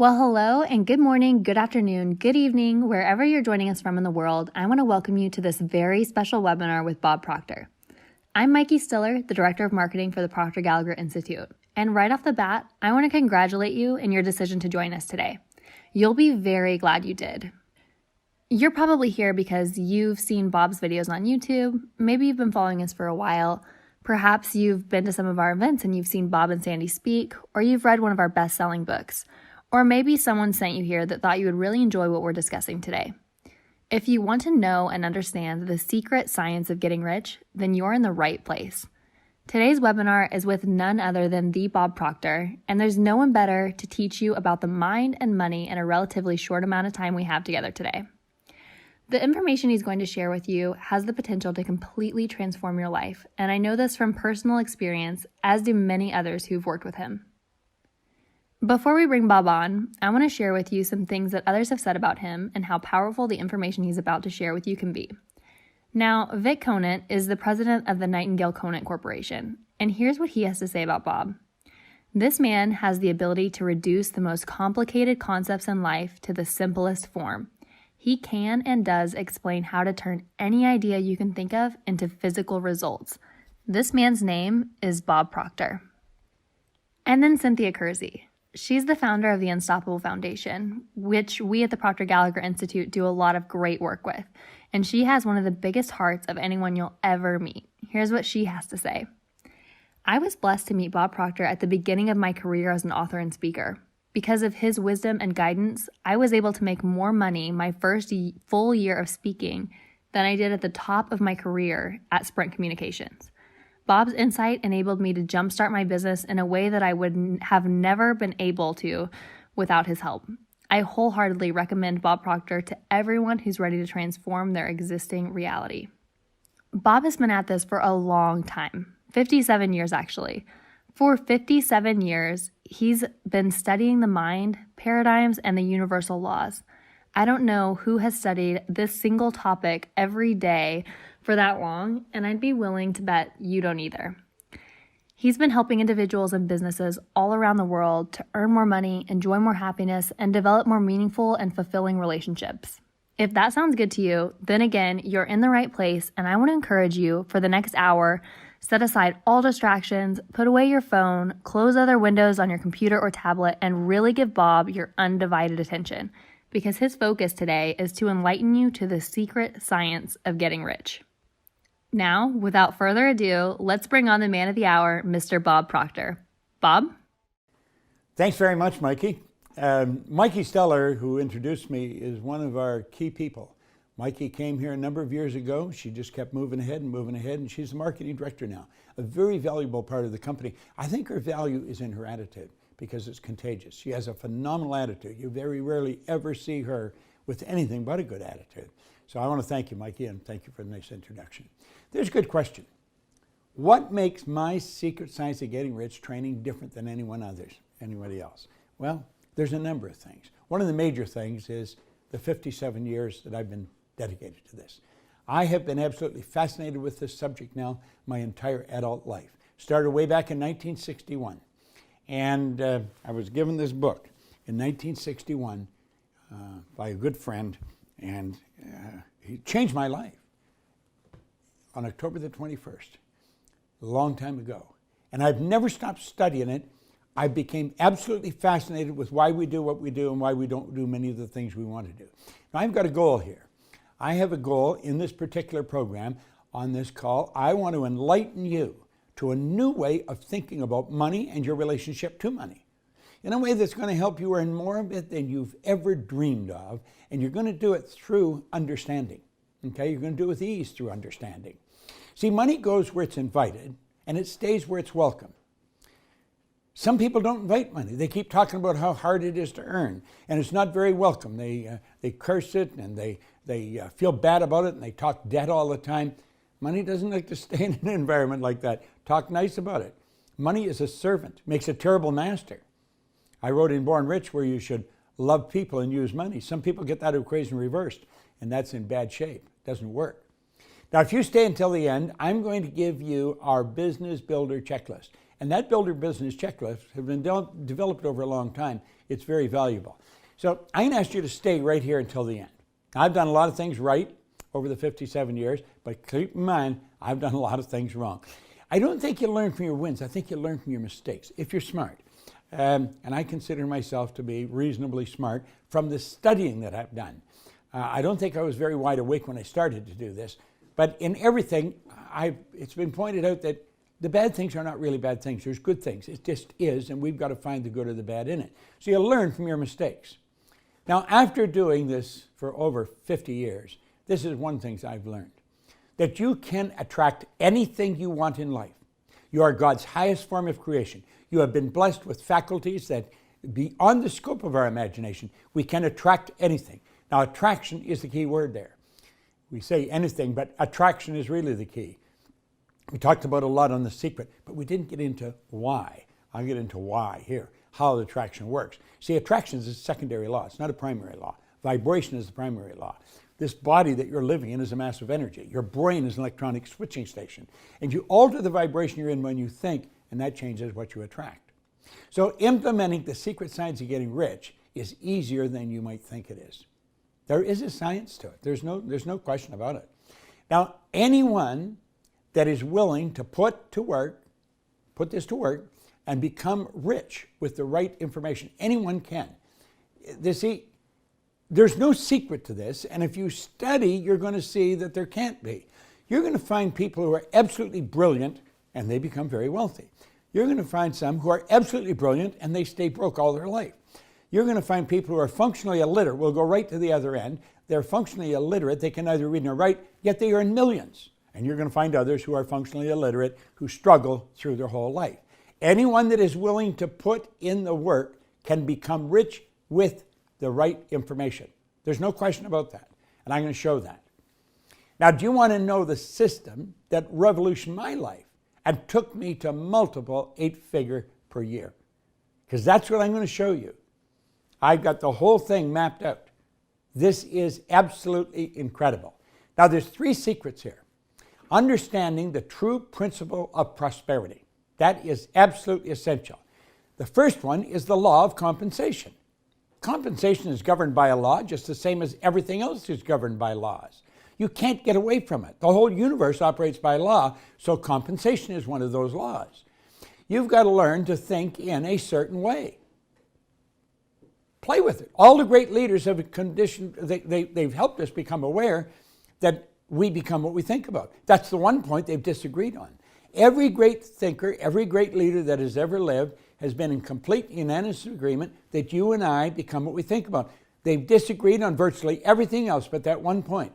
Well, hello and good morning, good afternoon, good evening, wherever you're joining us from in the world. I want to welcome you to this very special webinar with Bob Proctor. I'm Mikey Stiller, the Director of Marketing for the Proctor Gallagher Institute. And right off the bat, I want to congratulate you in your decision to join us today. You'll be very glad you did. You're probably here because you've seen Bob's videos on YouTube. Maybe you've been following us for a while. Perhaps you've been to some of our events and you've seen Bob and Sandy speak, or you've read one of our best-selling books. Or maybe someone sent you here that thought you would really enjoy what we're discussing today. If you want to know and understand the secret science of getting rich, then you're in the right place. Today's webinar is with none other than the Bob Proctor, and there's no one better to teach you about the mind and money in a relatively short amount of time we have together today. The information he's going to share with you has the potential to completely transform your life, and I know this from personal experience, as do many others who've worked with him. Before we bring Bob on, I want to share with you some things that others have said about him and how powerful the information he's about to share with you can be. Now, Vic Conant is the president of the Nightingale Conant Corporation, and here's what he has to say about Bob. This man has the ability to reduce the most complicated concepts in life to the simplest form. He can and does explain how to turn any idea you can think of into physical results. This man's name is Bob Proctor. And then Cynthia Kersey. She's the founder of the Unstoppable Foundation, which we at the Proctor Gallagher Institute do a lot of great work with. And she has one of the biggest hearts of anyone you'll ever meet. Here's what she has to say. I was blessed to meet Bob Proctor at the beginning of my career as an author and speaker. Because of his wisdom and guidance, I was able to make more money my first full year of speaking than I did at the top of my career at Sprint Communications. Bob's insight enabled me to jumpstart my business in a way that I would have never been able to without his help. I wholeheartedly recommend Bob Proctor to everyone who's ready to transform their existing reality. Bob has been at this for a long time, 57 years actually. For 57 years, he's been studying the mind, paradigms, and the universal laws. I don't know who has studied this single topic every day for that long, and I'd be willing to bet you don't either. He's been helping individuals and businesses all around the world to earn more money, enjoy more happiness, and develop more meaningful and fulfilling relationships. If that sounds good to you, then again, you're in the right place, and I want to encourage you for the next hour, set aside all distractions, put away your phone, close other windows on your computer or tablet, and really give Bob your undivided attention, because his focus today is to enlighten you to the secret science of getting rich. Now, without further ado, let's bring on the man of the hour, Mr. Bob Proctor. Bob? Thanks very much, Mikey. Mikey Steller, who introduced me, is one of our key people. Mikey came here a number of years ago. She just kept moving ahead, and she's the marketing director now. A very valuable part of the company. I think her value is in her attitude because it's contagious. She has a phenomenal attitude. You very rarely ever see her with anything but a good attitude. So I want to thank you, Mikey, and thank you for the nice introduction. There's a good question. What makes my Secret Science of Getting Rich training different than anybody else? Well, there's a number of things. One of the major things is the 57 years that I've been dedicated to this. I have been absolutely fascinated with this subject now my entire adult life. Started way back in 1961. And I was given this book in 1961 by a good friend, and he changed my life on October the 21st, a long time ago. And I've never stopped studying it. I became absolutely fascinated with why we do what we do and why we don't do many of the things we want to do. Now, I've got a goal here. I have a goal in this particular program on this call. I want to enlighten you to a new way of thinking about money and your relationship to money in a way that's going to help you earn more of it than you've ever dreamed of, and you're going to do it through understanding. Okay, you're going to do it with ease through understanding. See, money goes where it's invited, and it stays where it's welcome. Some people don't invite money. They keep talking about how hard it is to earn, and it's not very welcome. They curse it, and they feel bad about it, and they talk debt all the time. Money doesn't like to stay in an environment like that. Talk nice about it. Money is a servant, makes a terrible master. I wrote in Born Rich where you should love people and use money. Some people get that equation reversed, and that's in bad shape. It doesn't work. Now, if you stay until the end, I'm going to give you our Business Builder Checklist. And that Builder Business Checklist has been developed over a long time. It's very valuable. So I'm going to ask you to stay right here until the end. I've done a lot of things right over the 57 years, but keep in mind, I've done a lot of things wrong. I don't think you learn from your wins. I think you learn from your mistakes, if you're smart. And I consider myself to be reasonably smart from the studying that I've done. I don't think I was very wide awake when I started to do this, but in everything, it's been pointed out that the bad things are not really bad things. There's good things. It just is, and we've got to find the good or the bad in it. So you learn from your mistakes. Now, after doing this for over 50 years, this is one thing I've learned, that you can attract anything you want in life. You are God's highest form of creation. You have been blessed with faculties that beyond the scope of our imagination. We can attract anything. Now, attraction is the key word there. We say anything, but attraction is really the key. We talked about a lot on The Secret, but we didn't get into why. I'll get into why here, how the attraction works. See, attraction is a secondary law. It's not a primary law. Vibration is the primary law. This body that you're living in is a mass of energy. Your brain is an electronic switching station. And you alter the vibration you're in when you think, and that changes what you attract. So implementing the secret science of getting rich is easier than you might think it is. There is a science to it. There's no question about it. Now, anyone that is willing to put this to work, and become rich with the right information, anyone can. There's no secret to this, and if you study, you're going to see that there can't be. You're going to find people who are absolutely brilliant, and they become very wealthy. You're going to find some who are absolutely brilliant, and they stay broke all their life. You're going to find people who are functionally illiterate. We'll go right to the other end. They're functionally illiterate. They can neither read nor write, yet they earn millions. And you're going to find others who are functionally illiterate who struggle through their whole life. Anyone that is willing to put in the work can become rich with the right information. There's no question about that. And I'm going to show that. Now, do you want to know the system that revolutionized my life and took me to multiple 8-figure per year? Because that's what I'm going to show you. I've got the whole thing mapped out. This is absolutely incredible. Now, there's 3 secrets here. Understanding the true principle of prosperity. That is absolutely essential. The first one is the law of compensation. Compensation is governed by a law just the same as everything else is governed by laws. You can't get away from it. The whole universe operates by law, so compensation is one of those laws. You've got to learn to think in a certain way. Play with it. All the great leaders have conditioned, they've helped us become aware that we become what we think about. That's the one point they've disagreed on. Every great thinker, every great leader that has ever lived has been in complete unanimous agreement that you and I become what we think about. They've disagreed on virtually everything else but that one point.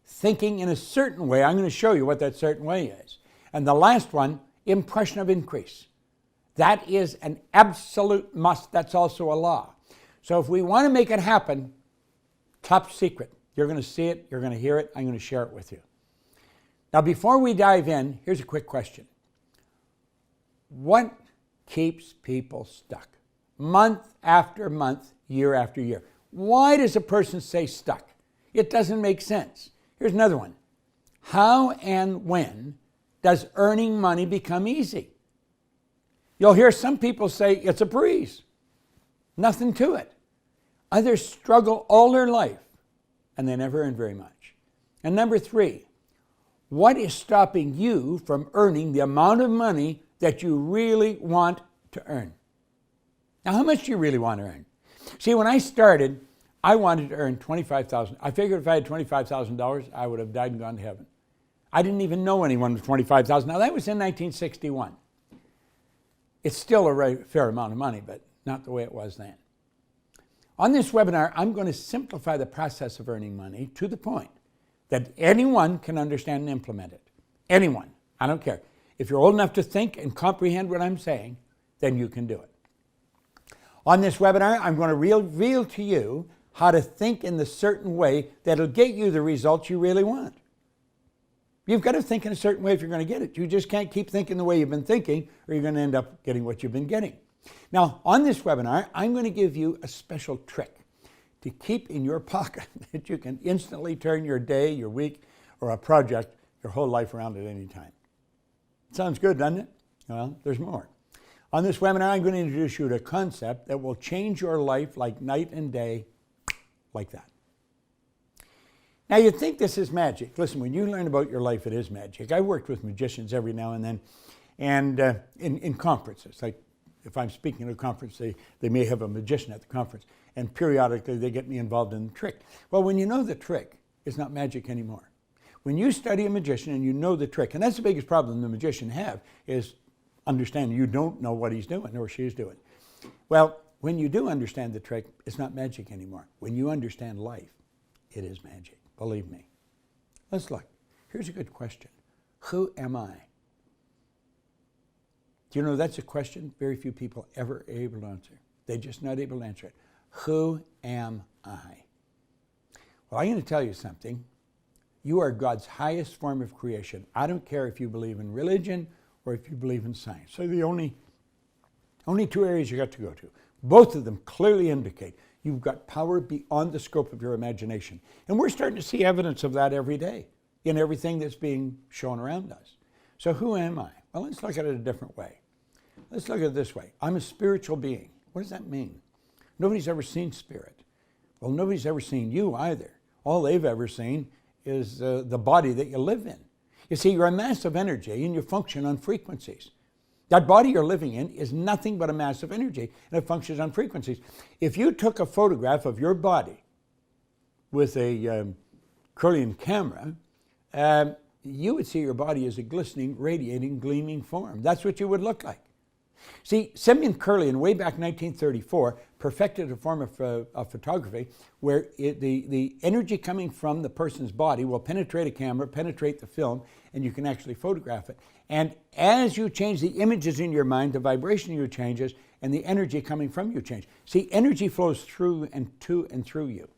Thinking in a certain way, I'm going to show you what that certain way is. And the last one, impression of increase. That is an absolute must. That's also a law. So if we want to make it happen, top secret. You're going to see it, you're going to hear it, I'm going to share it with you. Now, before we dive in, here's a quick question. What keeps people stuck? Month after month, year after year. Why does a person stay stuck? It doesn't make sense. Here's another one. How and when does earning money become easy? You'll hear some people say it's a breeze. Nothing to it. Others struggle all their life, and they never earn very much. And number 3, what is stopping you from earning the amount of money that you really want to earn? Now, how much do you really want to earn? See, when I started, I wanted to earn $25,000. I figured if I had $25,000, I would have died and gone to heaven. I didn't even know anyone with $25,000. Now, that was in 1961. It's still a fair amount of money, but not the way it was then. On this webinar, I'm going to simplify the process of earning money to the point that anyone can understand and implement it. Anyone. I don't care. If you're old enough to think and comprehend what I'm saying, then you can do it. On this webinar, I'm going to reveal to you how to think in the certain way that'll get you the results you really want. You've got to think in a certain way if you're going to get it. You just can't keep thinking the way you've been thinking, or you're going to end up getting what you've been getting. Now, on this webinar, I'm going to give you a special trick to keep in your pocket that you can instantly turn your day, your week, or a project, your whole life around at any time. Sounds good, doesn't it? Well, there's more. On this webinar, I'm going to introduce you to a concept that will change your life like night and day, like that. Now, you'd think this is magic. Listen, when you learn about your life, it is magic. I worked with magicians every now and then, and in conferences. Like if I'm speaking at a conference, they may have a magician at the conference, and periodically they get me involved in the trick. Well, when you know the trick, it's not magic anymore. When you study a magician and you know the trick, and that's the biggest problem the magician have, is understanding you don't know what he's doing or she's doing. Well, when you do understand the trick, it's not magic anymore. When you understand life, it is magic. Believe me. Let's look. Here's a good question. Who am I? Do you know that's a question very few people ever are able to answer? They're just not able to answer it. Who am I? Well, I'm going to tell you something. You are God's highest form of creation. I don't care if you believe in religion or if you believe in science. So the only two areas you got to go to. Both of them clearly indicate you've got power beyond the scope of your imagination. And we're starting to see evidence of that every day in everything that's being shown around us. So who am I? Well, let's look at it a different way. Let's look at it this way. I'm a spiritual being. What does that mean? Nobody's ever seen spirit. Well, nobody's ever seen you either. All they've ever seen is the body that you live in. You see, you're a mass of energy and you function on frequencies. That body you're living in is nothing but a mass of energy, and it functions on frequencies. If you took a photograph of your body with a Kirlian camera, you would see your body as a glistening, radiating, gleaming form. That's what you would look like. See, Semyon Kirlian, way back in 1934, perfected a form of photography where the energy coming from the person's body will penetrate a camera, penetrate the film, and you can actually photograph it. And as you change the images in your mind, the vibration in you changes, and the energy coming from you changes. See, energy flows through and to and through you.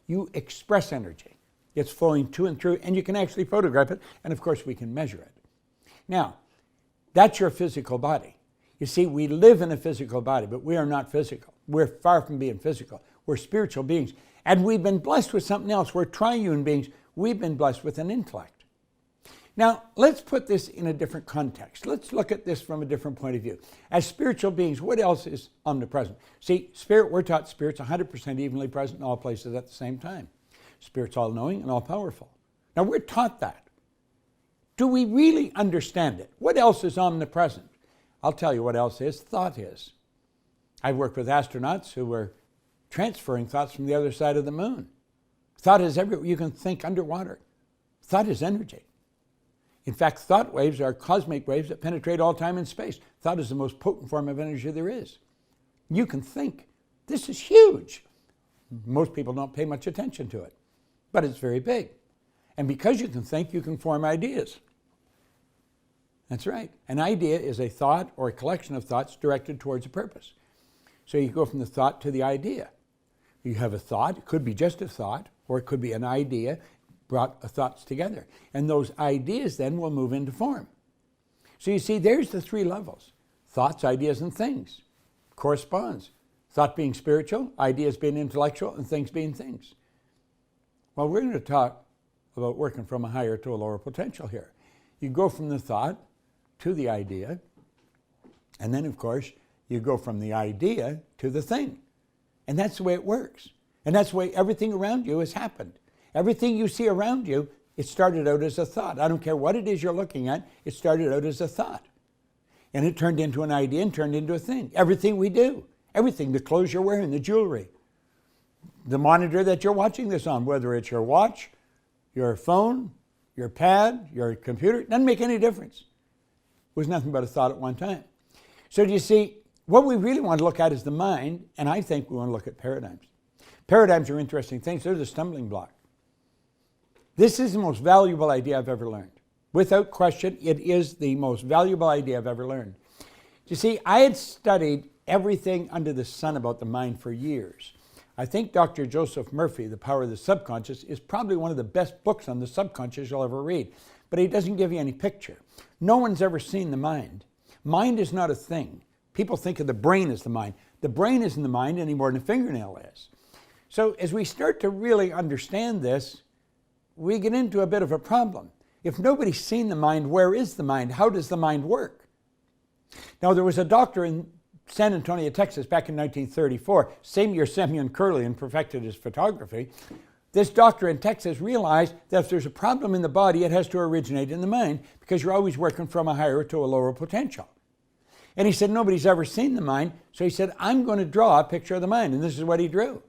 You express energy. It's flowing to and through, and you can actually photograph it, and of course we can measure it. Now, that's your physical body. You see, we live in a physical body, but we are not physical. We're far from being physical. We're spiritual beings. And we've been blessed with something else. We're triune beings. We've been blessed with an intellect. Now, let's put this in a different context. Let's look at this from a different point of view. As spiritual beings, what else is omnipresent? See, spirit, we're taught spirit's 100% evenly present in all places at the same time. Spirit's all-knowing and all-powerful. Now, we're taught that. Do we really understand it? What else is omnipresent? I'll tell you what else is. Thought is. I've worked with astronauts who were transferring thoughts from the other side of the moon. Thought is everywhere. You can think underwater. Thought is energy. In fact, thought waves are cosmic waves that penetrate all time and space. Thought is the most potent form of energy there is. You can think. This is huge. Most people don't pay much attention to it, but it's very big. And because you can think, you can form ideas. That's right. An idea is a thought or a collection of thoughts directed towards a purpose. So you go from the thought to the idea. You have a thought. It could be just a thought, or it could be an idea brought thoughts together. And those ideas then will move into form. So you see, there's the three levels. Thoughts, ideas, and things. Corresponds. Thought being spiritual, ideas being intellectual, and things being things. Well, we're going to talk about working from a higher to a lower potential here. You go from the thought to the idea, and then, of course, you go from the idea to the thing. And that's the way it works. And that's the way everything around you has happened. Everything you see around you, it started out as a thought. I don't care what it is you're looking at, it started out as a thought. And it turned into an idea and turned into a thing. Everything we do, everything, the clothes you're wearing, the jewelry, the monitor that you're watching this on, whether it's your watch, your phone, your pad, your computer, it doesn't make any difference. It was nothing but a thought at one time. So do you see, what we really want to look at is the mind, and I think we want to look at paradigms. Paradigms are interesting things. They're the stumbling block. This is the most valuable idea I've ever learned. Without question, it is the most valuable idea I've ever learned. You see, I had studied everything under the sun about the mind for years. I think Dr. Joseph Murphy, The Power of the Subconscious, is probably one of the best books on the subconscious you'll ever read. But he doesn't give you any picture. No one's ever seen the mind. Mind is not a thing. People think of the brain as the mind. The brain isn't the mind any more than a fingernail is. So as we start to really understand this, we get into a bit of a problem. If nobody's seen the mind, where is the mind? How does the mind work? Now, there was a doctor in San Antonio, Texas, back in 1934, same year Semyon Kurlian perfected his photography. This doctor in Texas realized that if there's a problem in the body, it has to originate in the mind because you're always working from a higher to a lower potential. And he said nobody's ever seen the mind, so he said, I'm going to draw a picture of the mind, and this is what he drew.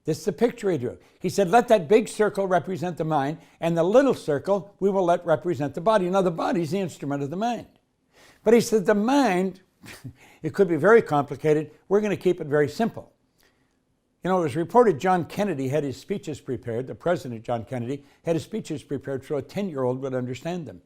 This is the picture he drew. He said, let that big circle represent the mind, and the little circle we will let represent the body. Now, the body is the instrument of the mind. But he said the mind, it could be very complicated. We're going to keep it very simple. You know, it was reported John Kennedy had his speeches prepared, the President John Kennedy had his speeches prepared so a 10-year-old would understand them.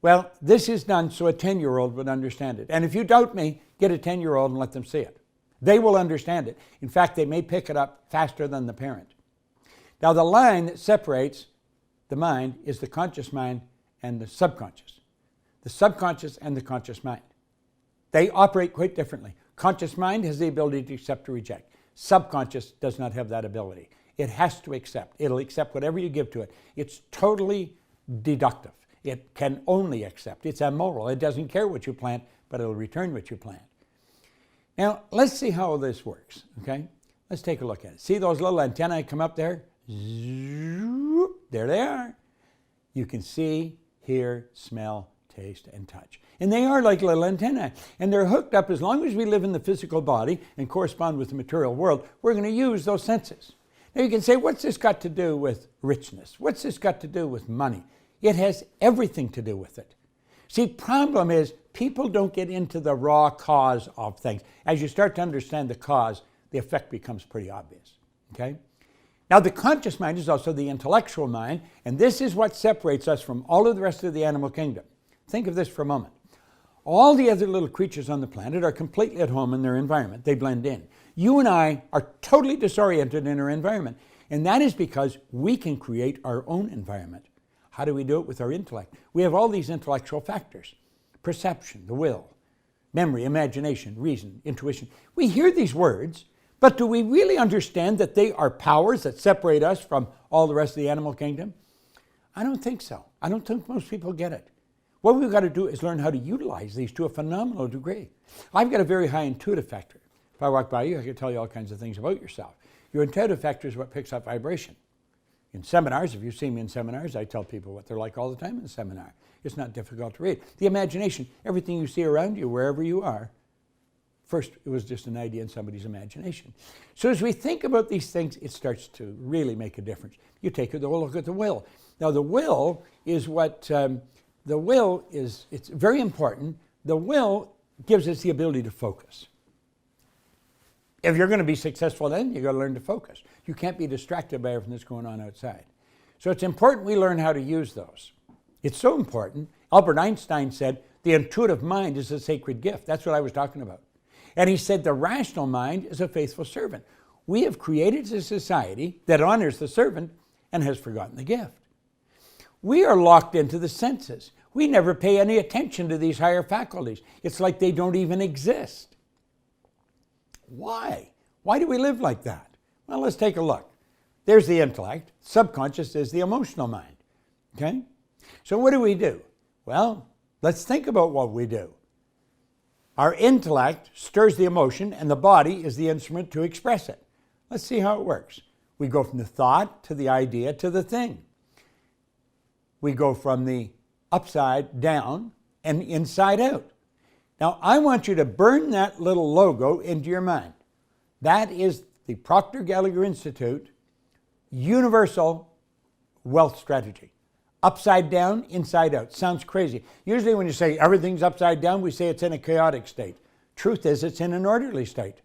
Well, this is done so a 10-year-old would understand it. And if you doubt me, get a 10-year-old and let them see it. They will understand it. In fact, they may pick it up faster than the parent. Now, the line that separates the mind is the conscious mind and the subconscious. The subconscious and the conscious mind. They operate quite differently. Conscious mind has the ability to accept or reject. Subconscious does not have that ability. It has to accept. It'll accept whatever you give to it. It's totally deductive. It can only accept. It's amoral. It doesn't care what you plant, but it'll return what you plant. Now, let's see how this works, okay? Let's take a look at it. See those little antennae come up there? There they are. You can see, hear, smell, taste, and touch. And they are like little antennae. And they're hooked up as long as we live in the physical body and correspond with the material world, we're going to use those senses. Now you can say, what's this got to do with richness? What's this got to do with money? It has everything to do with it. See, problem is people don't get into the raw cause of things. As you start to understand the cause, the effect becomes pretty obvious, okay? Now, the conscious mind is also the intellectual mind, and this is what separates us from all of the rest of the animal kingdom. Think of this for a moment. All the other little creatures on the planet are completely at home in their environment. They blend in. You and I are totally disoriented in our environment, and that is because we can create our own environment. How do we do it? With our intellect. We have all these intellectual factors. Perception, the will, memory, imagination, reason, intuition. We hear these words, but do we really understand that they are powers that separate us from all the rest of the animal kingdom? I don't think so. I don't think most people get it. What we've got to do is learn how to utilize these to a phenomenal degree. I've got a very high intuitive factor. If I walk by you, I can tell you all kinds of things about yourself. Your intuitive factor is what picks up vibration. In seminars, if you see me in seminars, I tell people what they're like all the time in the seminar. It's not difficult to read. The imagination, everything you see around you, wherever you are, first it was just an idea in somebody's imagination. So as we think about these things, it starts to really make a difference. You take a look at the will. Now the will is what, it's very important. The will gives us the ability to focus. If you're going to be successful then, you've got to learn to focus. You can't be distracted by everything that's going on outside. So it's important we learn how to use those. It's so important. Albert Einstein said, the intuitive mind is a sacred gift. That's what I was talking about. And he said the rational mind is a faithful servant. We have created a society that honors the servant and has forgotten the gift. We are locked into the senses. We never pay any attention to these higher faculties. It's like they don't even exist. Why? Why do we live like that? Well, let's take a look. There's the intellect. Subconscious is the emotional mind. Okay? So what do? Well, let's think about what we do. Our intellect stirs the emotion, and the body is the instrument to express it. Let's see how it works. We go from the thought to the idea to the thing. We go from the upside down and inside out. Now, I want you to burn that little logo into your mind. That is the Proctor Gallagher Institute Universal Wealth Strategy. Upside down, inside out. Sounds crazy. Usually when you say everything's upside down, we say it's in a chaotic state. Truth is, it's in an orderly state.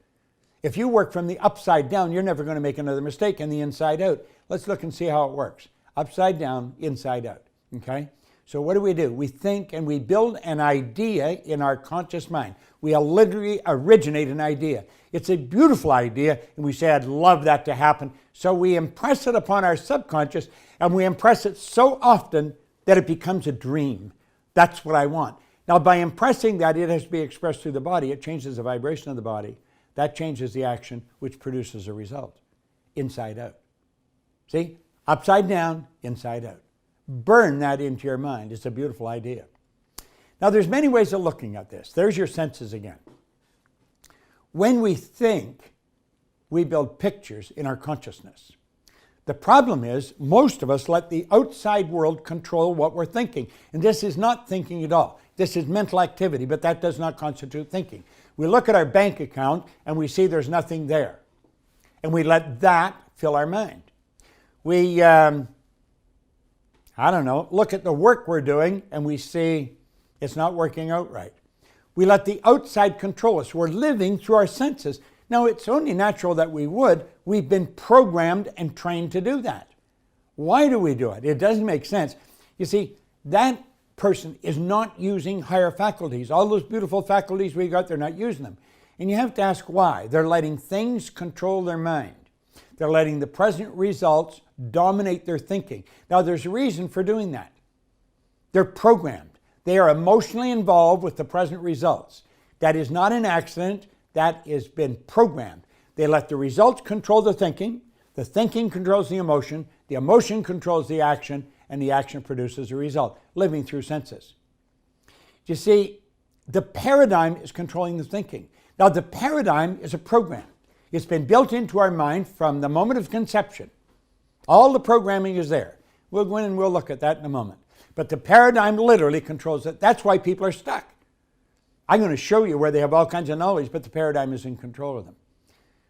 If you work from the upside down, you're never going to make another mistake in the inside out. Let's look and see how it works. Upside down, inside out. Okay? So what do? We think and we build an idea in our conscious mind. We literally originate an idea. It's a beautiful idea, and we say, I'd love that to happen. So we impress it upon our subconscious, and we impress it so often that it becomes a dream. That's what I want. Now, by impressing that, it has to be expressed through the body. It changes the vibration of the body. That changes the action, which produces a result. Inside out. See? Upside down, inside out. Burn that into your mind. It's a beautiful idea. Now, there's many ways of looking at this. There's your senses again. When we think, we build pictures in our consciousness. The problem is, most of us let the outside world control what we're thinking. And this is not thinking at all. This is mental activity, but that does not constitute thinking. We look at our bank account and we see there's nothing there. And we let that fill our mind. We, look at the work we're doing and we see it's not working out right. We let the outside control us. We're living through our senses. Now, it's only natural that we would. We've been programmed and trained to do that. Why do we do it? It doesn't make sense. You see, that person is not using higher faculties. All those beautiful faculties we got, they're not using them. And you have to ask why. They're letting things control their mind. They're letting the present results dominate their thinking. Now, there's a reason for doing that. They're programmed. They are emotionally involved with the present results. That is not an accident. That has been programmed. They let the results control the thinking controls the emotion controls the action, and the action produces a result, living through senses. You see, the paradigm is controlling the thinking. Now, the paradigm is a program. It's been built into our mind from the moment of conception. All the programming is there. We'll go in and we'll look at that in a moment. But the paradigm literally controls it. That's why people are stuck. I'm going to show you where they have all kinds of knowledge, but the paradigm is in control of them.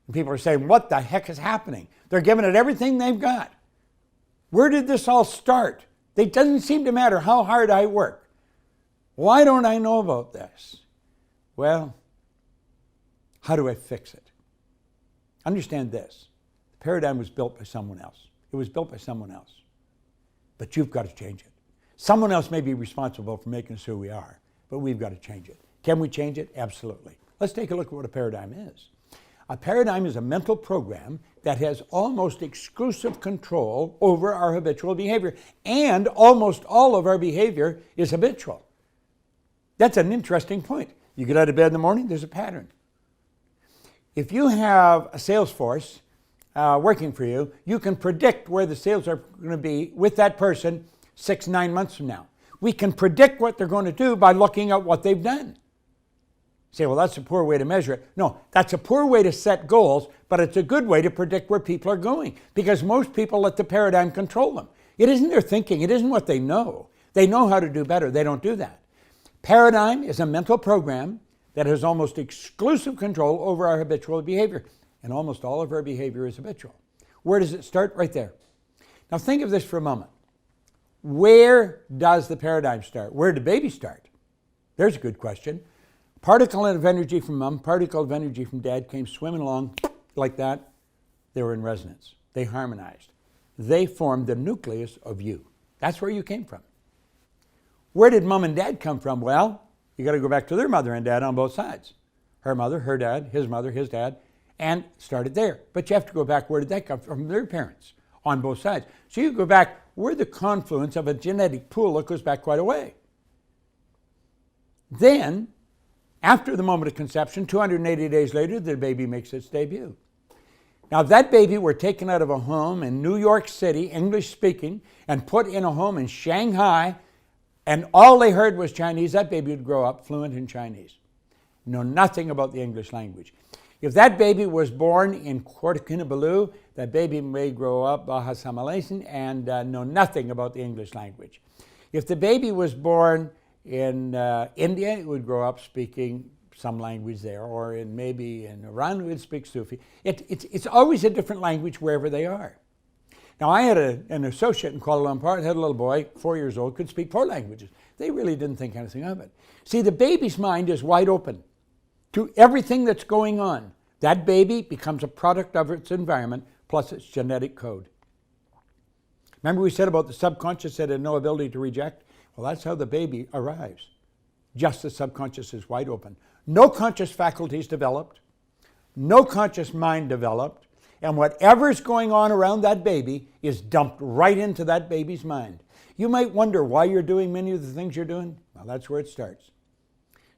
And people are saying, what the heck is happening? They're giving it everything they've got. Where did this all start? It doesn't seem to matter how hard I work. Why don't I know about this? Well, how do I fix it? Understand this. The paradigm was built by someone else. It was built by someone else. But you've got to change it. Someone else may be responsible for making us who we are, but we've got to change it. Can we change it? Absolutely. Let's take a look at what a paradigm is. A paradigm is a mental program that has almost exclusive control over our habitual behavior, and almost all of our behavior is habitual. That's an interesting point. You get out of bed in the morning, there's a pattern. If you have a sales force working for you, you can predict where the sales are going to be with that person 6-9 months from now. We can predict what they're going to do by looking at what they've done. You say, well, that's a poor way to measure it. No, that's a poor way to set goals, but it's a good way to predict where people are going, because most people let the paradigm control them. It isn't their thinking. It isn't what they know. They know how to do better. They don't do that. Paradigm is a mental program that has almost exclusive control over our habitual behavior, and almost all of our behavior is habitual. Where does it start? Right there. Now think of this for a moment. Where does the paradigm start? Where did the baby start? There's a good question. Particle of energy from mom, particle of energy from dad came swimming along like that. They were in resonance. They harmonized. They formed the nucleus of you. That's where you came from. Where did mom and dad come from? Well, you got to go back to their mother and dad on both sides. Her mother, her dad, his mother, his dad, and started there. But you have to go back, where did that come from? Their parents on both sides. So you go back, we're the confluence of a genetic pool that goes back quite a way. Then, after the moment of conception, 280 days later, the baby makes its debut. Now, if that baby were taken out of a home in New York City, English speaking, and put in a home in Shanghai, and all they heard was Chinese, that baby would grow up fluent in Chinese. Know nothing about the English language. If that baby was born in Kinabalu, that baby may grow up Bahasa Malaysian and know nothing about the English language. If the baby was born in India, it would grow up speaking some language there, or maybe in Iran, it would speak Sufi. It's always a different language wherever they are. Now, I had an associate in Kuala Lumpur, had a little boy, 4 years old, could speak 4 languages. They really didn't think anything of it. See, the baby's mind is wide open to everything that's going on. That baby becomes a product of its environment plus its genetic code. Remember we said about the subconscious that had no ability to reject? Well, that's how the baby arrives. Just the subconscious is wide open. No conscious faculties developed, no conscious mind developed, and whatever's going on around that baby is dumped right into that baby's mind. You might wonder why you're doing many of the things you're doing. Well, that's where it starts.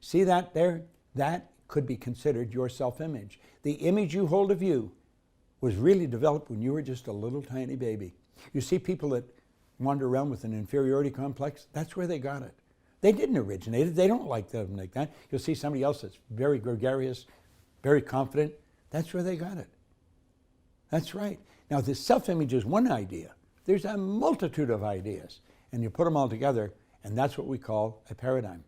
See that there? That could be considered your self-image. The image you hold of you was really developed when you were just a little tiny baby. You see people that wander around with an inferiority complex, that's where they got it. They didn't originate it. They don't like them like that. You'll see somebody else that's very gregarious, very confident. That's where they got it. That's right. Now, the self-image is one idea. There's a multitude of ideas, and you put them all together, and that's what we call a paradigm.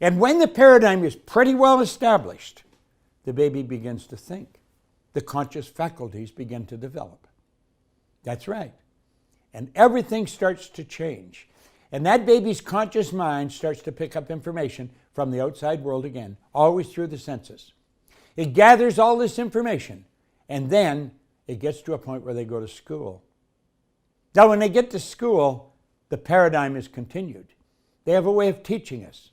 And when the paradigm is pretty well established, the baby begins to think. The conscious faculties begin to develop. That's right. And everything starts to change. And that baby's conscious mind starts to pick up information from the outside world again, always through the senses. It gathers all this information, and then it gets to a point where they go to school. Now, when they get to school, the paradigm is continued. They have a way of teaching us.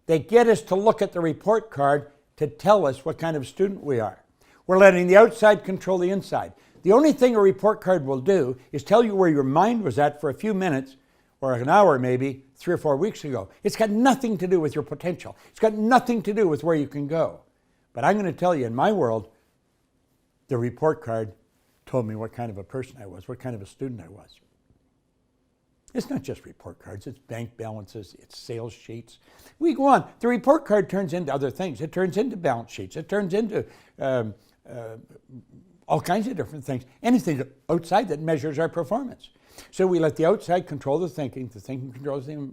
They get us to look at the report card to tell us what kind of student we are. We're letting the outside control the inside. The only thing a report card will do is tell you where your mind was at for a few minutes, or an hour maybe, 3 or 4 weeks ago. It's got nothing to do with your potential. It's got nothing to do with where you can go. But I'm going to tell you, in my world, the report card told me what kind of a person I was, what kind of a student I was. It's not just report cards, it's bank balances, it's sales sheets. We go on. The report card turns into other things. It turns into balance sheets. It turns into all kinds of different things. Anything outside that measures our performance. So we let the outside control the thinking controls the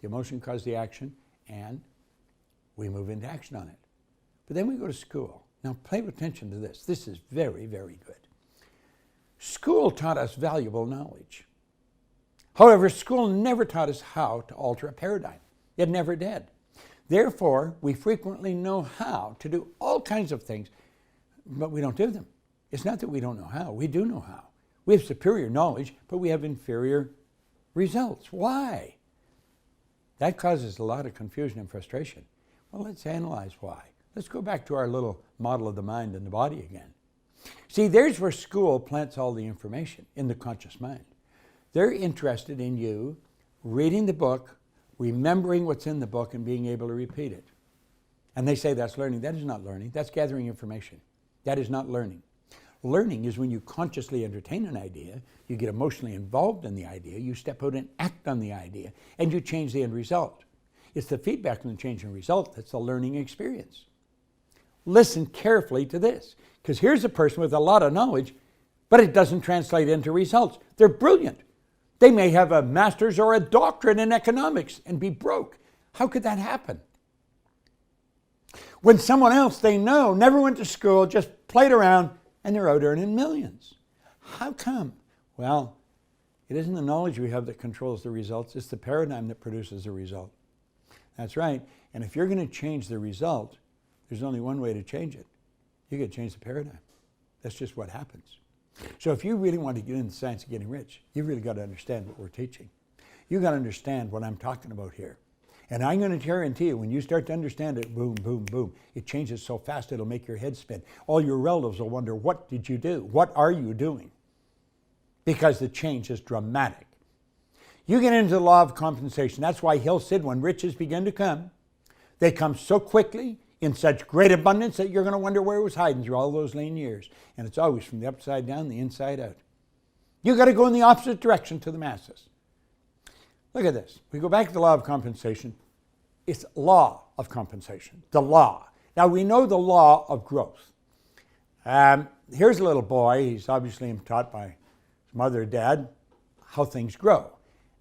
emotion causes the action, and we move into action on it. But then we go to school. Now pay attention to this. This is very, very good. School taught us valuable knowledge. However, school never taught us how to alter a paradigm. It never did. Therefore, we frequently know how to do all kinds of things, but we don't do them. It's not that we don't know how. We do know how. We have superior knowledge, but we have inferior results. Why? That causes a lot of confusion and frustration. Well, let's analyze why. Let's go back to our little model of the mind and the body again. See, there's where school plants all the information in the conscious mind. They're interested in you reading the book, remembering what's in the book, and being able to repeat it. And they say that's learning. That is not learning. That's gathering information. That is not learning. Learning is when you consciously entertain an idea, you get emotionally involved in the idea, you step out and act on the idea, and you change the end result. It's the feedback from the change in result that's the learning experience. Listen carefully to this, because here's a person with a lot of knowledge, but it doesn't translate into results. They're brilliant. They may have a master's or a doctorate in economics and be broke. How could that happen? When someone else they know never went to school, just played around, and they're out earning millions. How come? Well, it isn't the knowledge we have that controls the results. It's the paradigm that produces the result. That's right. And if you're going to change the result, there's only one way to change it. You got to change the paradigm. That's just what happens. So if you really want to get into the science of getting rich, you've really got to understand what we're teaching. You've got to understand what I'm talking about here. And I'm going to guarantee you, when you start to understand it, boom, boom, boom, it changes so fast it'll make your head spin. All your relatives will wonder, what did you do? What are you doing? Because the change is dramatic. You get into the law of compensation. That's why Hill said when riches begin to come, they come so quickly, in such great abundance, that you're going to wonder where it was hiding through all those lean years. And it's always from the upside down, the inside out. You've got to go in the opposite direction to the masses. Look at this. We go back to the law of compensation. It's law of compensation, the law. Now, we know the law of growth. Here's a little boy. He's obviously taught by his mother or dad how things grow.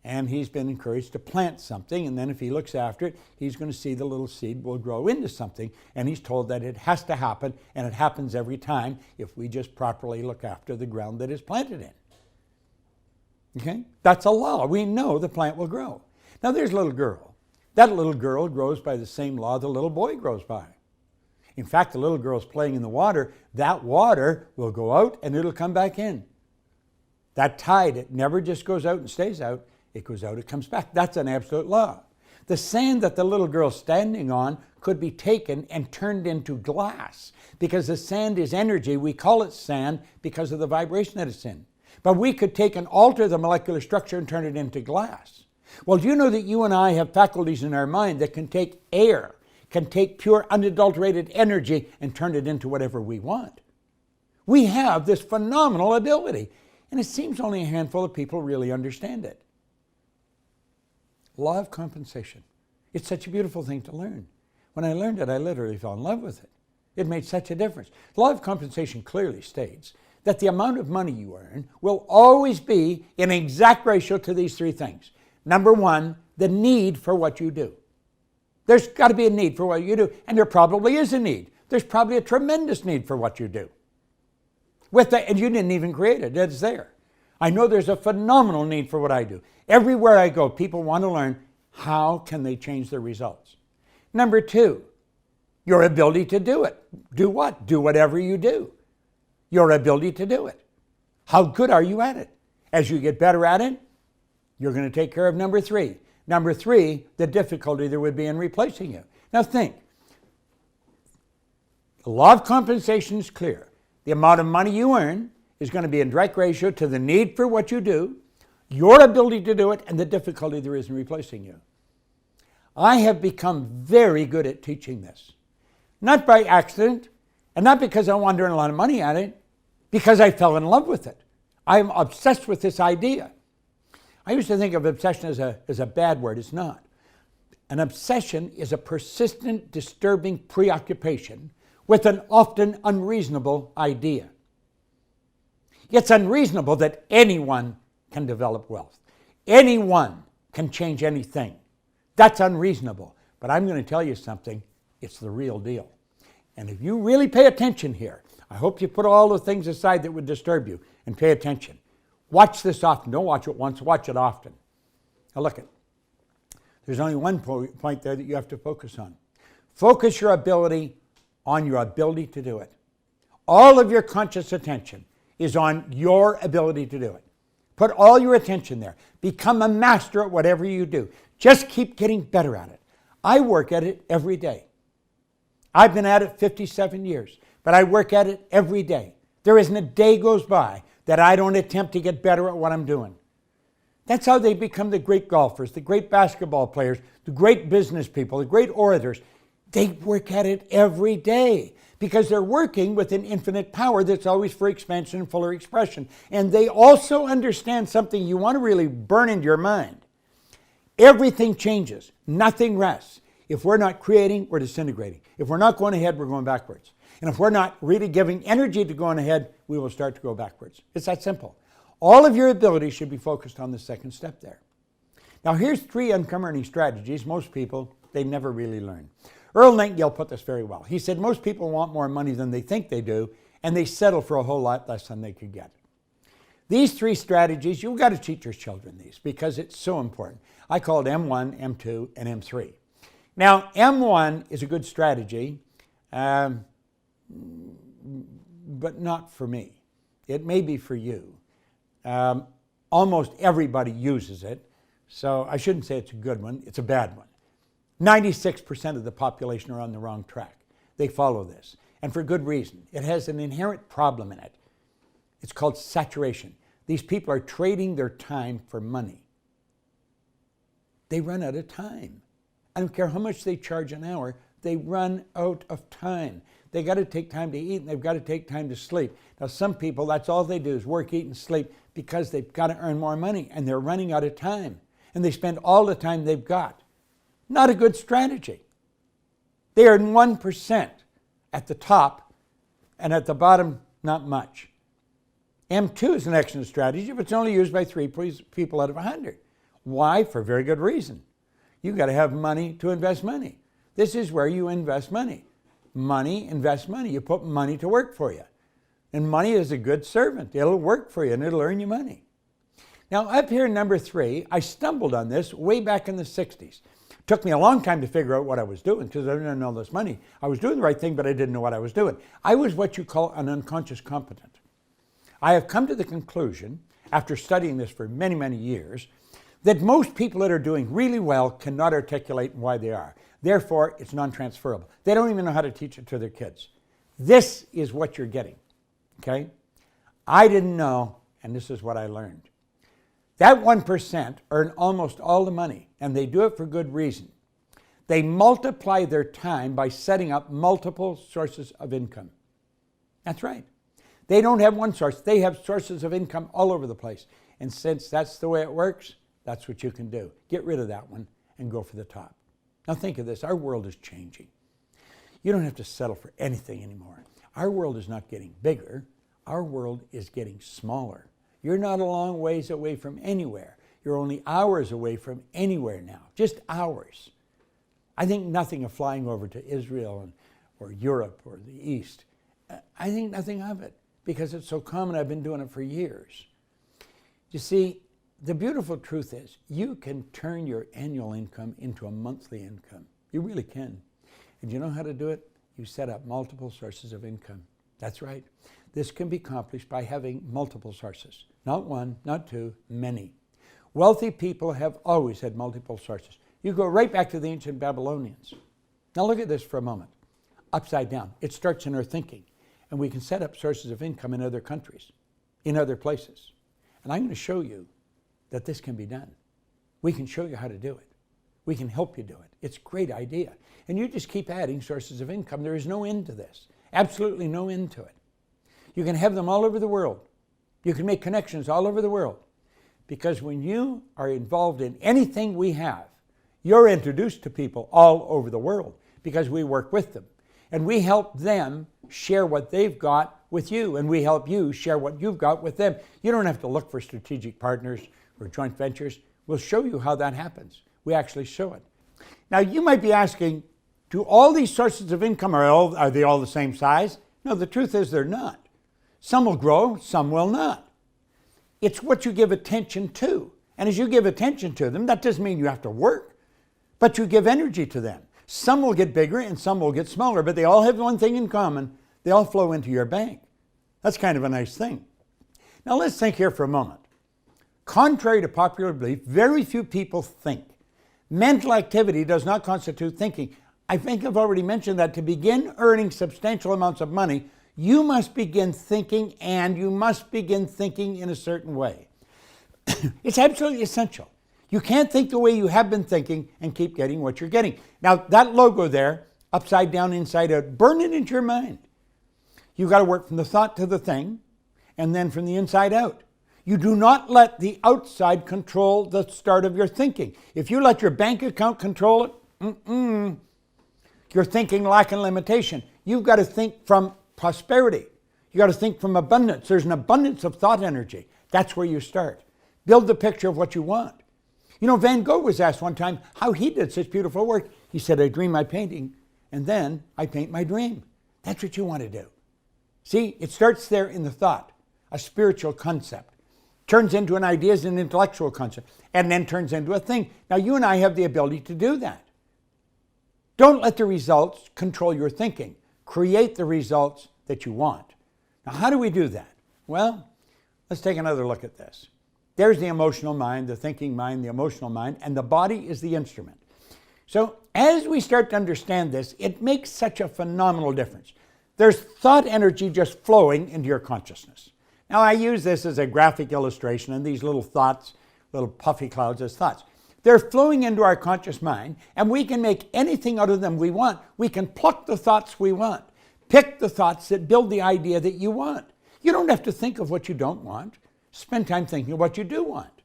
And he's been encouraged to plant something, and then if he looks after it, he's going to see the little seed will grow into something, and he's told that it has to happen, and it happens every time if we just properly look after the ground that is planted in. Okay? That's a law. We know the plant will grow. Now there's a little girl. That little girl grows by the same law the little boy grows by. In fact, the little girl's playing in the water. That water will go out and it'll come back in. That tide, it never just goes out and stays out. It goes out, it comes back. That's an absolute law. The sand that the little girl's standing on could be taken and turned into glass. Because the sand is energy. We call it sand because of the vibration that it's in. But we could take and alter the molecular structure and turn it into glass. Well, do you know that you and I have faculties in our mind that can take air, can take pure unadulterated energy and turn it into whatever we want? We have this phenomenal ability, and it seems only a handful of people really understand it. Law of compensation. It's such a beautiful thing to learn. When I learned it, I literally fell in love with it. It made such a difference. The law of compensation clearly states that the amount of money you earn will always be in exact ratio to these three things. Number one, the need for what you do. There's got to be a need for what you do, and there probably is a need. There's probably a tremendous need for what you do. With that, and you didn't even create it, it's there. I know there's a phenomenal need for what I do. Everywhere I go, people want to learn how can they change their results. Number two, your ability to do it. Do what? Do whatever you do. Your ability to do it. How good are you at it? As you get better at it, you're going to take care of number three. Number three, the difficulty there would be in replacing you. Now think, the law of compensation is clear. The amount of money you earn is going to be in direct ratio to the need for what you do, your ability to do it, and the difficulty there is in replacing you. I have become very good at teaching this. Not by accident, and not because I want to earn a lot of money at it, because I fell in love with it. I'm obsessed with this idea. I used to think of obsession as a bad word. It's not. An obsession is a persistent, disturbing preoccupation with an often unreasonable idea. It's unreasonable that anyone can develop wealth. Anyone can change anything. That's unreasonable. But I'm going to tell you something. It's the real deal. And if you really pay attention here, I hope you put all the things aside that would disturb you and pay attention. Watch this often. Don't watch it once, watch it often. Now look, there's only one point there that you have to focus on. Focus your ability on your ability to do it. All of your conscious attention is on your ability to do it. Put all your attention there. Become a master at whatever you do. Just keep getting better at it. I work at it every day. I've been at it 57 years, but I work at it every day. There isn't a day goes by that I don't attempt to get better at what I'm doing. That's how they become the great golfers, the great basketball players, the great business people, the great orators. They work at it every day because they're working with an infinite power that's always for expansion and fuller expression. And they also understand something you want to really burn into your mind. Everything changes. Nothing rests. If we're not creating, we're disintegrating. If we're not going ahead, we're going backwards. And if we're not really giving energy to going ahead, we will start to go backwards. It's that simple. All of your abilities should be focused on the second step there. Now here's 3 income earning strategies most people, they never really learn. Earl Nightingale put this very well. He said most people want more money than they think they do, and they settle for a whole lot less than they could get. These 3 strategies, you've got to teach your children these because it's so important. I call it M1, M2, and M3. Now, M1 is a good strategy, but not for me. It may be for you. Almost everybody uses it, so I shouldn't say it's a good one, it's a bad one. 96% of the population are on the wrong track. They follow this, and for good reason. It has an inherent problem in it. It's called saturation. These people are trading their time for money. They run out of time. I don't care how much they charge an hour, they run out of time. They got to take time to eat and they've got to take time to sleep. Now some people, that's all they do is work, eat, and sleep because they've got to earn more money and they're running out of time. And they spend all the time they've got. Not a good strategy. They earn 1% at the top and at the bottom, not much. M2 is an excellent strategy, but it's only used by 3 people out of 100. Why? For a very good reason. You've got to have money to invest money. This is where you invest money. Money, invest money. You put money to work for you. And money is a good servant. It'll work for you and it'll earn you money. Now up here in number 3, I stumbled on this way back in the 60s. It took me a long time to figure out what I was doing because I didn't know this money. I was doing the right thing, but I didn't know what I was doing. I was what you call an unconscious competent. I have come to the conclusion, after studying this for many, many years, that most people that are doing really well cannot articulate why they are. Therefore, it's non-transferable. They don't even know how to teach it to their kids. This is what you're getting, okay? I didn't know, and this is what I learned. That 1% earn almost all the money, and they do it for good reason. They multiply their time by setting up multiple sources of income. That's right. They don't have one source. They have sources of income all over the place. And since that's the way it works, that's what you can do. Get rid of that one and go for the top. Now think of this, our world is changing. You don't have to settle for anything anymore. Our world is not getting bigger, our world is getting smaller. You're not a long ways away from anywhere. You're only hours away from anywhere now, just hours. I think nothing of flying over to Israel or Europe or the East. I think nothing of it because it's so common. I've been doing it for years. You see, the beautiful truth is you can turn your annual income into a monthly income. You really can. And you know how to do it? You set up multiple sources of income. That's right. This can be accomplished by having multiple sources. Not one, not two, many. Wealthy people have always had multiple sources. You go right back to the ancient Babylonians. Now look at this for a moment. Upside down. It starts in our thinking. And we can set up sources of income in other countries, in other places. And I'm going to show you that this can be done. We can show you how to do it. We can help you do it. It's a great idea. And you just keep adding sources of income. There is no end to this. Absolutely no end to it. You can have them all over the world. You can make connections all over the world. Because when you are involved in anything we have, you're introduced to people all over the world because we work with them. And we help them share what they've got with you, and we help you share what you've got with them. You don't have to look for strategic partners or joint ventures. We'll show you how that happens. We actually show it. Now, you might be asking, do all these sources of income, are they all the same size? No, the truth is they're not. Some will grow, some will not. It's what you give attention to. And as you give attention to them, that doesn't mean you have to work, but you give energy to them. Some will get bigger and some will get smaller, but they all have one thing in common. They all flow into your bank. That's kind of a nice thing. Now let's think here for a moment. Contrary to popular belief, very few people think. Mental activity does not constitute thinking. I think I've already mentioned that to begin earning substantial amounts of money, you must begin thinking, and you must begin thinking in a certain way. It's absolutely essential. You can't think the way you have been thinking and keep getting what you're getting. Now, that logo there, upside down, inside out, burn it into your mind. You've got to work from the thought to the thing, and then from the inside out. You do not let the outside control the start of your thinking. If you let your bank account control it, you're thinking lack and limitation. You've got to think from prosperity. You got to think from abundance. There's an abundance of thought energy. That's where you start. Build the picture of what you want. You know, Van Gogh was asked one time how he did such beautiful work. He said, I dream my painting, and then I paint my dream. That's what you want to do. See, it starts there in the thought, a spiritual concept, turns into an idea as an intellectual concept, and then turns into a thing. Now, you and I have the ability to do that. Don't let the results control your thinking. Create the results that you want. Now, how do we do that? Well, let's take another look at this. There's the emotional mind, the thinking mind, the emotional mind, and the body is the instrument. So as we start to understand this, it makes such a phenomenal difference. There's thought energy just flowing into your consciousness. Now, I use this as a graphic illustration, and these little thoughts, little puffy clouds as thoughts. They're flowing into our conscious mind, and we can make anything out of them we want. We can pluck the thoughts we want. Pick the thoughts that build the idea that you want. You don't have to think of what you don't want. Spend time thinking of what you do want.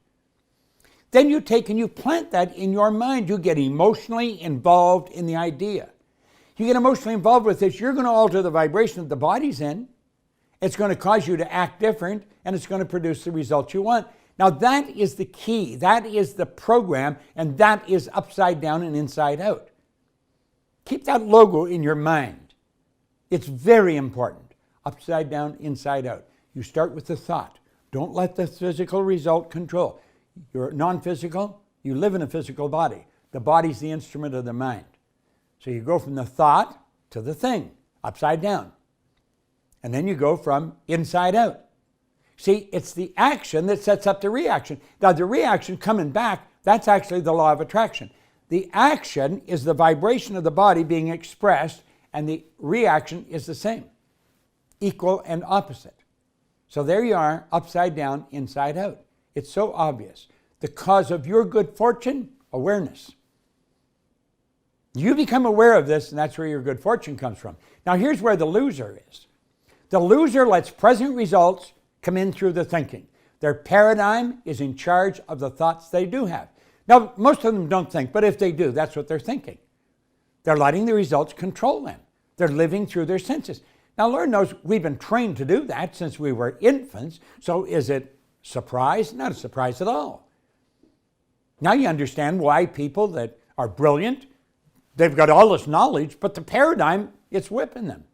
Then you take and you plant that in your mind. You get emotionally involved in the idea. You get emotionally involved with this, you're going to alter the vibration that the body's in. It's going to cause you to act different, and it's going to produce the results you want. Now that is the key. That is the program, and that is upside down and inside out. Keep that logo in your mind. It's very important. Upside down, inside out. You start with the thought. Don't let the physical result control. You're non-physical, you live in a physical body. The body's the instrument of the mind. So you go from the thought to the thing, upside down. And then you go from inside out. See, it's the action that sets up the reaction. Now, the reaction coming back, that's actually the law of attraction. The action is the vibration of the body being expressed, and the reaction is the same, equal and opposite. So there you are, upside down, inside out. It's so obvious. The cause of your good fortune, awareness. You become aware of this, and that's where your good fortune comes from. Now, here's where the loser is. The loser lets present results come in through the thinking. Their paradigm is in charge of the thoughts they do have. Now, most of them don't think, but if they do, that's what they're thinking. They're letting the results control them. They're living through their senses. Now, Lord knows we've been trained to do that since we were infants. So is it surprise? Not a surprise at all. Now you understand why people that are brilliant, they've got all this knowledge, but the paradigm, it's whipping them.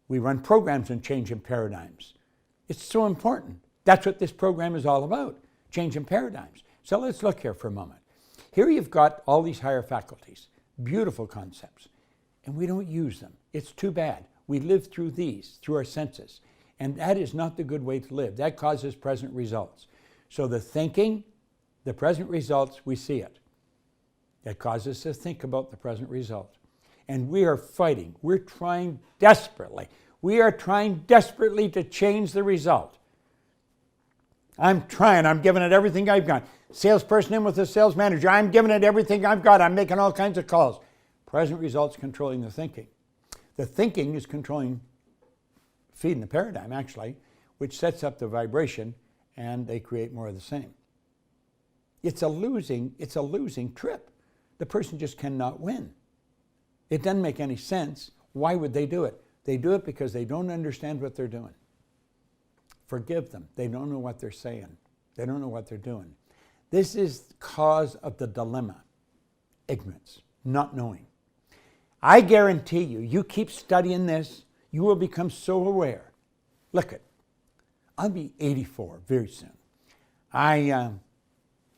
We run programs on changing paradigms. It's so important. That's what this program is all about, changing paradigms. So let's look here for a moment. Here you've got all these higher faculties, beautiful concepts, and we don't use them. It's too bad. We live through these, through our senses, and that is not the good way to live. That causes present results. So the thinking, the present results, we see it. That causes us to think about the present result. And we are fighting. We're trying desperately. We are trying desperately to change the result. I'm trying. I'm giving it everything I've got. Salesperson in with a sales manager. I'm giving it everything I've got. I'm making all kinds of calls. Present results controlling the thinking. The thinking is feeding the paradigm, actually, which sets up the vibration, and they create more of the same. It's a losing trip. The person just cannot win. It doesn't make any sense. Why would they do it? They do it because they don't understand what they're doing. Forgive them. They don't know what they're saying. They don't know what they're doing. This is the cause of the dilemma. Ignorance, not knowing. I guarantee you, you keep studying this, you will become so aware. Look it. I'll be 84 very soon.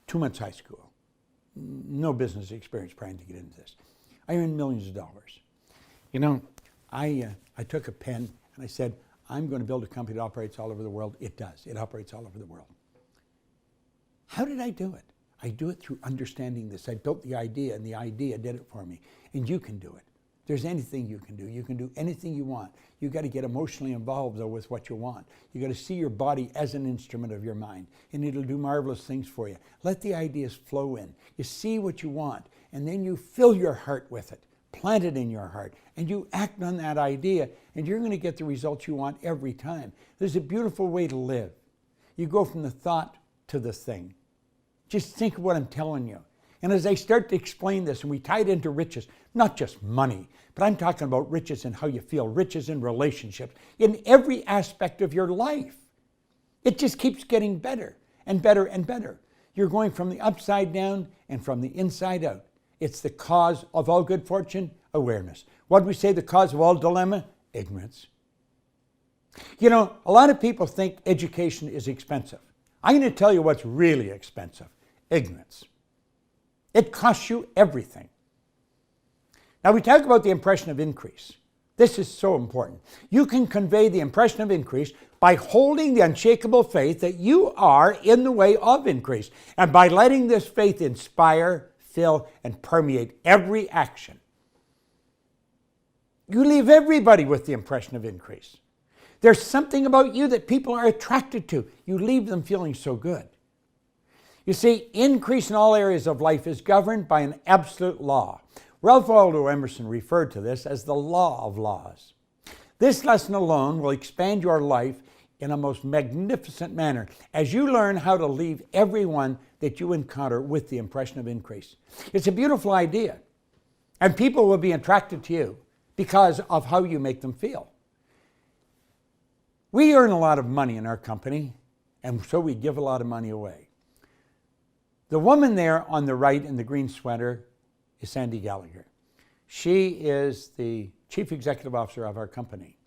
2 months high school. No business experience trying to get into this. I earned millions of dollars. You know, I took a pen and I said, I'm going to build a company that operates all over the world. It does. It operates all over the world. How did I do it? I do it through understanding this. I built the idea, and the idea did it for me. And you can do it. There's anything you can do. You can do anything you want. You've got to get emotionally involved, though, with what you want. You've got to see your body as an instrument of your mind, and it'll do marvelous things for you. Let the ideas flow in. You see what you want, and then you fill your heart with it. Plant it in your heart, and you act on that idea, and you're going to get the results you want every time. There's a beautiful way to live. You go from the thought to the thing. Just think of what I'm telling you. And as I start to explain this, and we tie it into riches, not just money, but I'm talking about riches in how you feel, riches in relationships, in every aspect of your life. It just keeps getting better and better and better. You're going from the upside down and from the inside out. It's the cause of all good fortune, awareness. What do we say the cause of all dilemma? Ignorance. You know, a lot of people think education is expensive. I'm going to tell you what's really expensive. Ignorance. It costs you everything. Now we talk about the impression of increase. This is so important. You can convey the impression of increase by holding the unshakable faith that you are in the way of increase, and by letting this faith inspire, fill, and permeate every action. You leave everybody with the impression of increase. There's something about you that people are attracted to. You leave them feeling so good. You see, increase in all areas of life is governed by an absolute law. Ralph Waldo Emerson referred to this as the law of laws. This lesson alone will expand your life in a most magnificent manner as you learn how to leave everyone that you encounter with the impression of increase. It's a beautiful idea, and people will be attracted to you because of how you make them feel. We earn a lot of money in our company, and so we give a lot of money away. The woman there on the right in the green sweater is Sandy Gallagher. She is the chief executive officer of our company.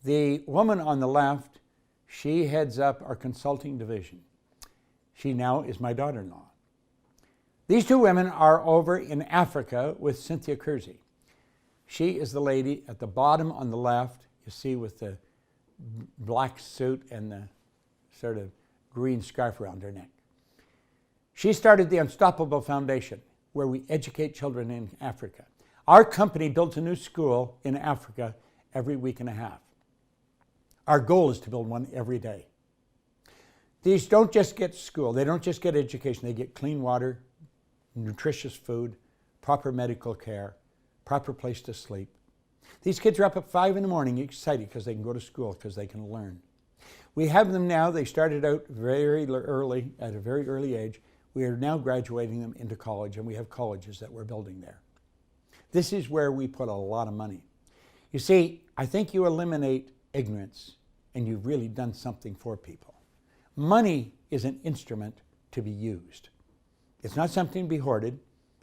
The woman on the left, she heads up our consulting division. She now is my daughter-in-law. These two women are over in Africa with Cynthia Kersey. She is the lady at the bottom on the left, you see, with the black suit and the sort of green scarf around her neck. She started the Unstoppable Foundation, where we educate children in Africa. Our company builds a new school in Africa every week and a half. Our goal is to build one every day. These don't just get school, they don't just get education, they get clean water, nutritious food, proper medical care, proper place to sleep. These kids are up at 5 in the morning excited because they can go to school, because they can learn. We have them now, they started out very early, at a very early age. We are now graduating them into college, and we have colleges that we're building there. This is where we put a lot of money. You see, I think you eliminate ignorance and you've really done something for people. Money is an instrument to be used. It's not something to be hoarded.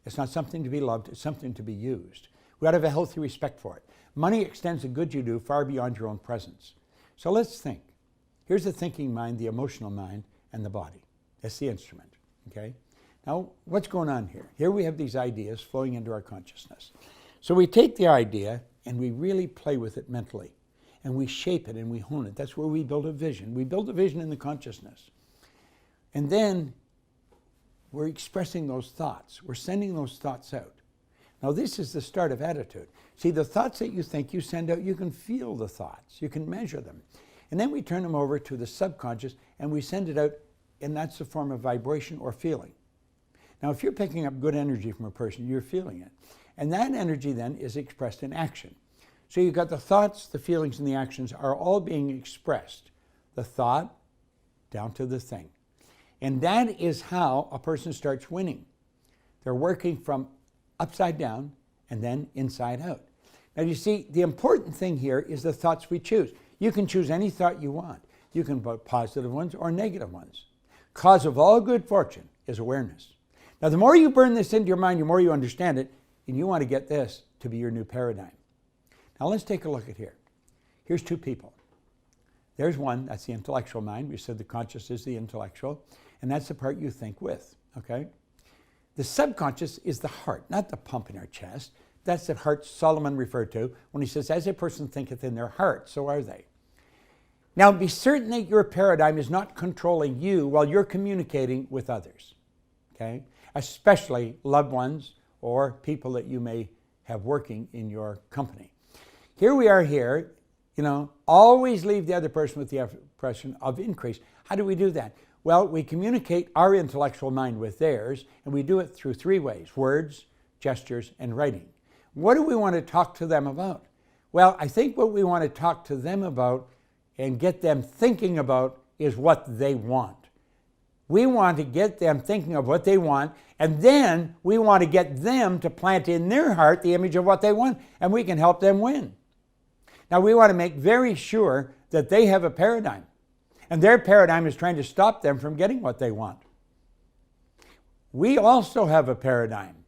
It's not something to be loved. It's something to be used. We ought to have a healthy respect for it. Money extends the good you do far beyond your own presence. So let's think. Here's the thinking mind, the emotional mind, and the body. That's the instrument, okay? Now, what's going on here? Here we have these ideas flowing into our consciousness. So we take the idea and we really play with it mentally. And we shape it and we hone it. That's where we build a vision. We build a vision in the consciousness. And then we're expressing those thoughts. We're sending those thoughts out. Now, this is the start of attitude. See, the thoughts that you think you send out, you can feel the thoughts. You can measure them. And then we turn them over to the subconscious and we send it out, and that's a form of vibration or feeling. Now, if you're picking up good energy from a person, you're feeling it. And that energy then is expressed in action. So you've got the thoughts, the feelings, and the actions are all being expressed. The thought down to the thing. And that is how a person starts winning. They're working from upside down and then inside out. Now you see, the important thing here is the thoughts we choose. You can choose any thought you want. You can put positive ones or negative ones. Cause of all good fortune is awareness. Now the more you burn this into your mind, the more you understand it, and you want to get this to be your new paradigm. Now let's take a look at here. Here's two people. There's one, that's the intellectual mind. We said the conscious is the intellectual, and that's the part you think with, okay? The subconscious is the heart, not the pump in our chest. That's the heart Solomon referred to when he says, as a person thinketh in their heart, so are they. Now be certain that your paradigm is not controlling you while you're communicating with others, okay? Especially loved ones or people that you may have working in your company. Here we are here, always leave the other person with the impression of increase. How do we do that? Well, we communicate our intellectual mind with theirs, and we do it through three ways: words, gestures, and writing. What do we want to talk to them about? Well, I think what we want to talk to them about and get them thinking about is what they want. We want to get them thinking of what they want, and then we want to get them to plant in their heart the image of what they want, and we can help them win. Now, we want to make very sure that they have a paradigm, and their paradigm is trying to stop them from getting what they want. We also have a paradigm,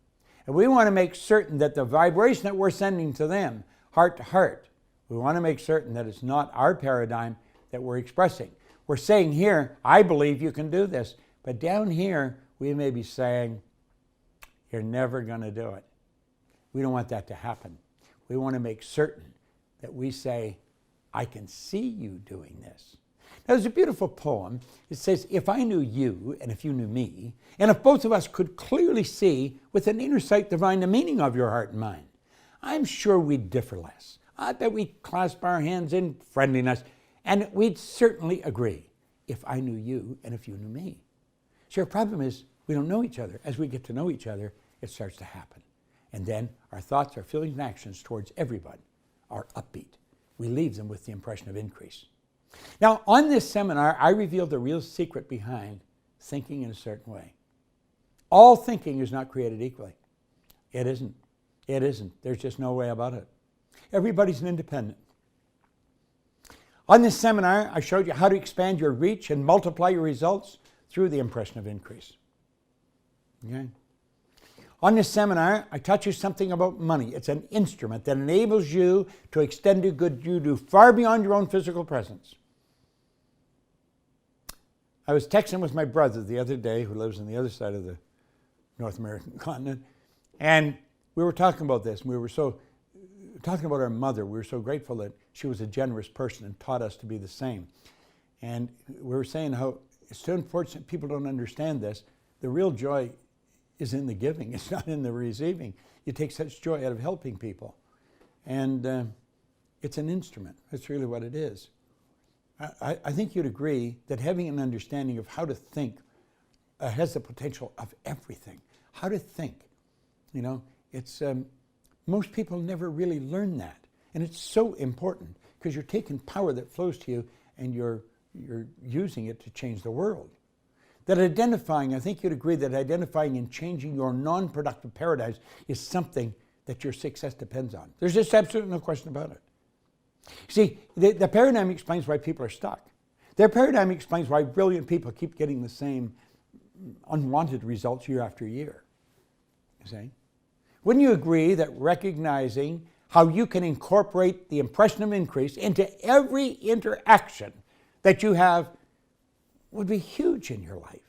and we want to make certain that the vibration that we're sending to them, heart to heart, we want to make certain that it's not our paradigm that we're expressing. We're saying here, I believe you can do this, but down here, we may be saying, you're never going to do it. We don't want that to happen. We want to make certain that we say, I can see you doing this. Now, there's a beautiful poem. It says, if I knew you and if you knew me, and if both of us could clearly see with an inner sight divine the meaning of your heart and mind, I'm sure we'd differ less. I bet we'd clasp our hands in friendliness, and we'd certainly agree if I knew you and if you knew me. So our problem is we don't know each other. As we get to know each other, it starts to happen. And then our thoughts, our feelings, and actions towards everyone are upbeat. We leave them with the impression of increase. Now, on this seminar, I revealed the real secret behind thinking in a certain way. All thinking is not created equally. It isn't. It isn't. There's just no way about it. Everybody's an independent. On this seminar, I showed you how to expand your reach and multiply your results through the impression of increase. Okay? On this seminar, I taught you something about money. It's an instrument that enables you to extend the good you do far beyond your own physical presence. I was texting with my brother the other day, who lives on the other side of the North American continent, and we were talking about this. We were talking about our mother. We were so grateful that she was a generous person and taught us to be the same. And we were saying how it's so unfortunate people don't understand this. The real joy is in the giving. It's not in the receiving. You take such joy out of helping people. And it's an instrument. That's really what it is. I think you'd agree that having an understanding of how to think has the potential of everything. How to think. It's most people never really learn that. And it's so important because you're taking power that flows to you and you're using it to change the world. That identifying, I think you'd agree that identifying and changing your non-productive paradigms is something that your success depends on. There's just absolutely no question about it. See, the paradigm explains why people are stuck. Their paradigm explains why brilliant people keep getting the same unwanted results year after year. You see? Wouldn't you agree that recognizing how you can incorporate the impression of increase into every interaction that you have would be huge in your life?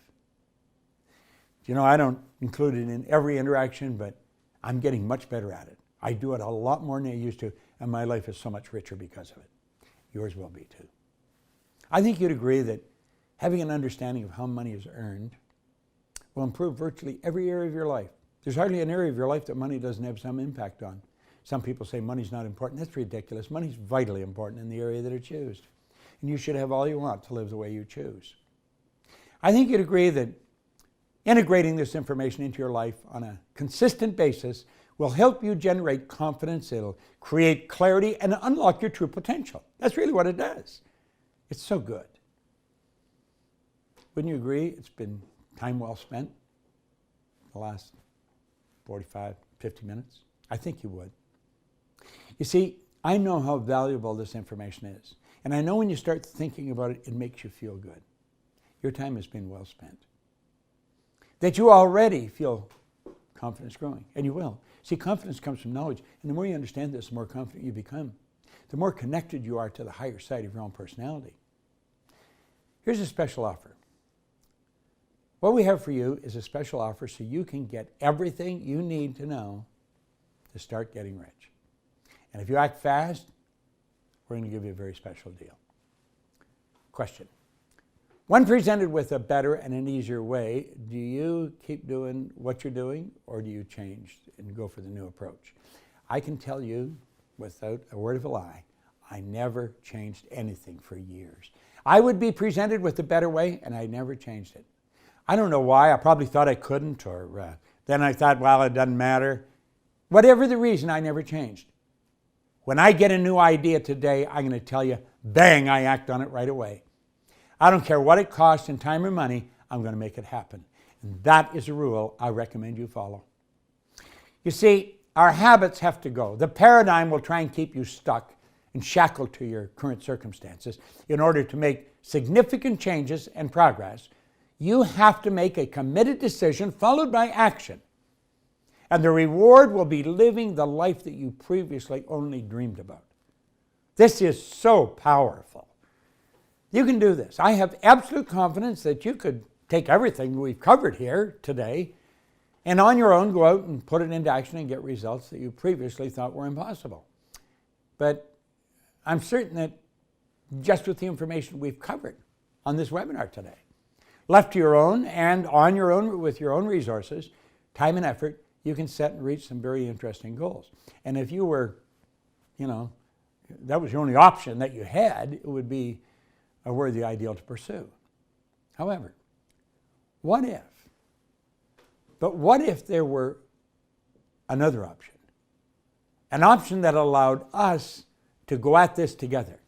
You know, I don't include it in every interaction, but I'm getting much better at it. I do it a lot more than I used to, and my life is so much richer because of it. Yours will be too. I think you'd agree that having an understanding of how money is earned will improve virtually every area of your life. There's hardly an area of your life that money doesn't have some impact on. Some people say money's not important. That's ridiculous. Money's vitally important in the area that it's used. And you should have all you want to live the way you choose. I think you'd agree that integrating this information into your life on a consistent basis will help you generate confidence. It'll create clarity and unlock your true potential. That's really what it does. It's so good. Wouldn't you agree it's been time well spent the last 45, 50 minutes? I think you would. You see, I know how valuable this information is. And I know when you start thinking about it, it makes you feel good. Your time has been well spent. That you already feel confidence growing, and you will. See, confidence comes from knowledge, and the more you understand this, the more confident you become. The more connected you are to the higher side of your own personality. Here's a special offer. What we have for you is a special offer so you can get everything you need to know to start getting rich. And if you act fast, we're going to give you a very special deal. Question. When presented with a better and an easier way, do you keep doing what you're doing, or do you change and go for the new approach? I can tell you, without a word of a lie, I never changed anything for years. I would be presented with a better way, and I never changed it. I don't know why. I probably thought I couldn't, or then I thought, well, it doesn't matter. Whatever the reason, I never changed. When I get a new idea today, I'm going to tell you, bang, I act on it right away. I don't care what it costs in time or money, I'm going to make it happen. And that is a rule I recommend you follow. You see, our habits have to go. The paradigm will try and keep you stuck and shackled to your current circumstances. In order to make significant changes and progress, you have to make a committed decision followed by action. And the reward will be living the life that you previously only dreamed about. This is so powerful. You can do this. I have absolute confidence that you could take everything we've covered here today and on your own go out and put it into action and get results that you previously thought were impossible. But I'm certain that just with the information we've covered on this webinar today, left to your own and on your own with your own resources, time and effort, you can set and reach some very interesting goals. And if you were, that was the only option that you had, it would be a worthy ideal to pursue. However, what if there were another option? An option that allowed us to go at this together.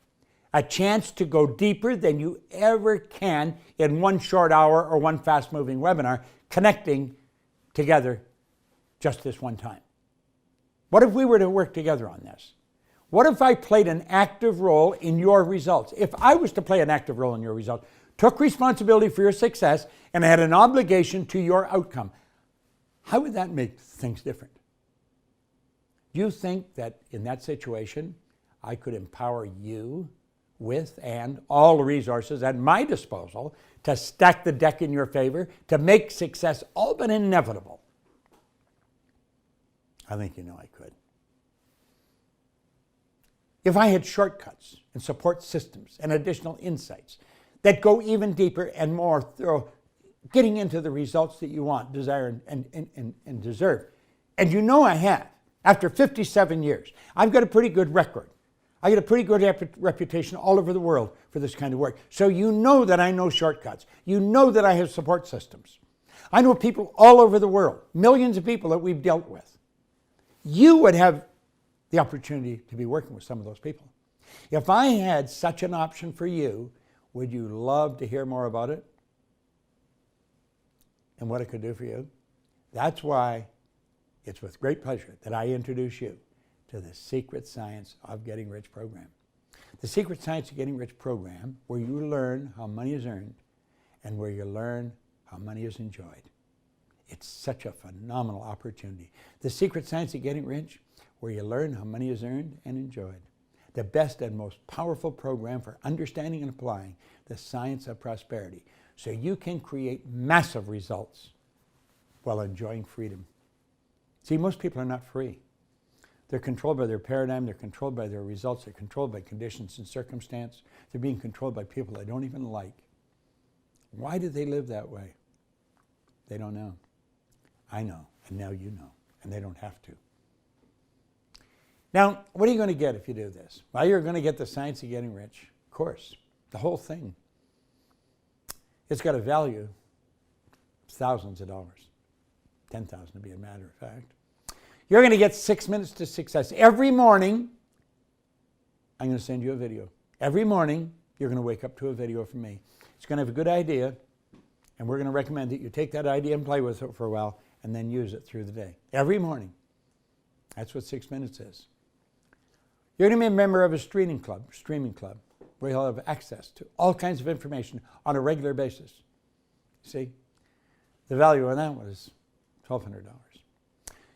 A chance to go deeper than you ever can in one short hour or one fast-moving webinar, connecting together just this one time. What if we were to work together on this? What if I played an active role in your results? If I was to play an active role in your results, took responsibility for your success, and had an obligation to your outcome, how would that make things different? Do you think that in that situation, I could empower you with and all the resources at my disposal to stack the deck in your favor, to make success all but inevitable? I think you know I could. If I had shortcuts and support systems and additional insights that go even deeper and more thorough, getting into the results that you want, desire, and deserve. And you know I have. After 57 years, I've got a pretty good record. I get a pretty good reputation all over the world for this kind of work. So you know that I know shortcuts. You know that I have support systems. I know people all over the world, millions of people that we've dealt with. You would have the opportunity to be working with some of those people. If I had such an option for you, would you love to hear more about it and what it could do for you? That's why It's with great pleasure that I introduce you to the Secret Science of Getting Rich program. The Secret Science of Getting Rich program, where you learn how money is earned and where you learn how money is enjoyed. It's such a phenomenal opportunity. The Secret Science of Getting Rich, where you learn how money is earned and enjoyed. The best and most powerful program for understanding and applying the science of prosperity, so you can create massive results while enjoying freedom. See, most people are not free. They're controlled by their paradigm, they're controlled by their results, they're controlled by conditions and circumstance. They're being controlled by people they don't even like. Why do they live that way? They don't know. I know, and now you know, and they don't have to. Now, what are you going to get if you do this? Well, you're going to get the Science of Getting Rich course, the whole thing. It's got a value of thousands of dollars, 10,000 to be a matter of fact. You're going to get 6 minutes to success. Every morning, I'm going to send you a video. Every morning, you're going to wake up to a video from me. It's going to have a good idea, and we're going to recommend that you take that idea and play with it for a while, and then use it through the day. Every morning. That's what 6 minutes is. You're going to be a member of a streaming club, where you'll have access to all kinds of information on a regular basis. See, the value on that was $1,200.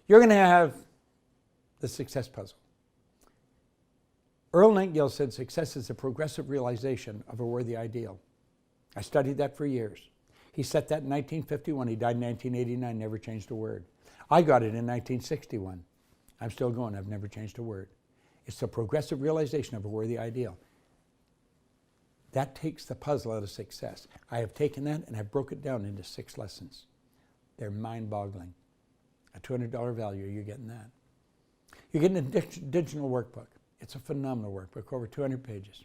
You're going to have the success puzzle. Earl Nightingale said success is a progressive realization of a worthy ideal. I studied that for years. He set that in 1951. He died in 1989, never changed a word. I got it in 1961. I'm still going. I've never changed a word. It's the progressive realization of a worthy ideal. That takes the puzzle out of success. I have taken that and I've broke it down into 6 lessons. They're mind-boggling. A $200 value, you're getting that. You're getting a digital workbook. It's a phenomenal workbook, over 200 pages.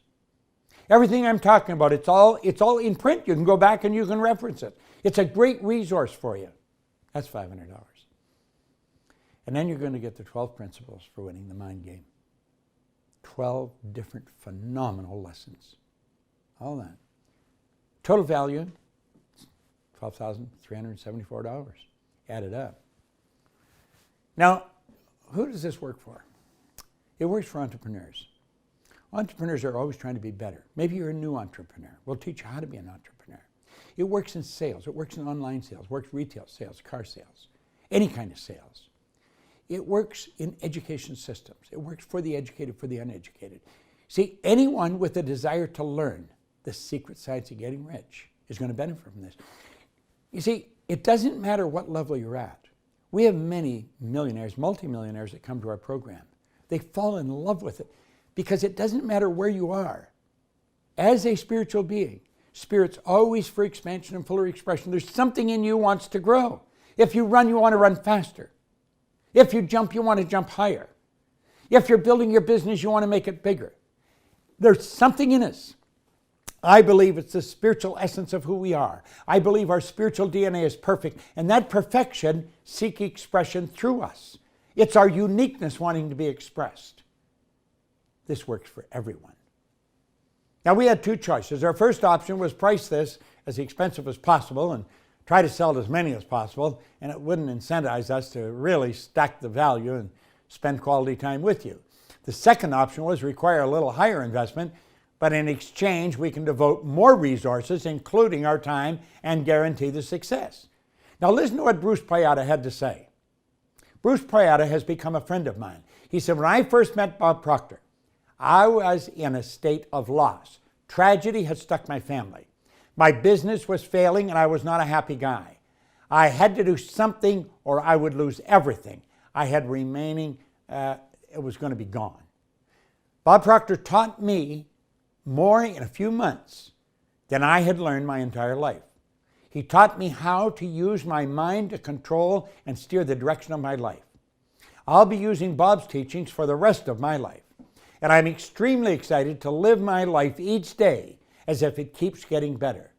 Everything I'm talking about, it's all in print. You can go back and you can reference it. It's a great resource for you. That's $500. And then you're going to get the 12 principles for winning the mind game. 12 different phenomenal lessons. All that. Total value, $12,374. Add it up. Now, who does this work for? It works for entrepreneurs. Entrepreneurs are always trying to be better. Maybe you're a new entrepreneur. We'll teach you how to be an entrepreneur. It works in sales. It works in online sales. It works retail sales, car sales, any kind of sales. It works in education systems. It works for the educated, for the uneducated. See, anyone with a desire to learn the secret science of getting rich is going to benefit from this. You see, it doesn't matter what level you're at. We have many millionaires, multimillionaires that come to our program. They fall in love with it because it doesn't matter where you are. As a spiritual being, spirit's always for expansion and fuller expression. There's something in you wants to grow. If you run, you want to run faster. If you jump, you want to jump higher. If you're building your business, you want to make it bigger. There's something in us. I believe it's the spiritual essence of who we are. I believe our spiritual DNA is perfect, and that perfection seeks expression through us. It's our uniqueness wanting to be expressed. This works for everyone. Now, we had 2 choices. Our first option was price this as expensive as possible and try to sell as many as possible, and it wouldn't incentivize us to really stack the value and spend quality time with you. The second option was require a little higher investment, but in exchange, we can devote more resources, including our time, and guarantee the success. Now listen to what Bruce Priotta had to say. Bruce Priotta has become a friend of mine. He said, when I first met Bob Proctor, I was in a state of loss. Tragedy had struck my family. My business was failing and I was not a happy guy. I had to do something or I would lose everything I had remaining. It was going to be gone. Bob Proctor taught me more in a few months than I had learned my entire life. He taught me how to use my mind to control and steer the direction of my life. I'll be using Bob's teachings for the rest of my life, and I'm extremely excited to live my life each day as if it keeps getting better.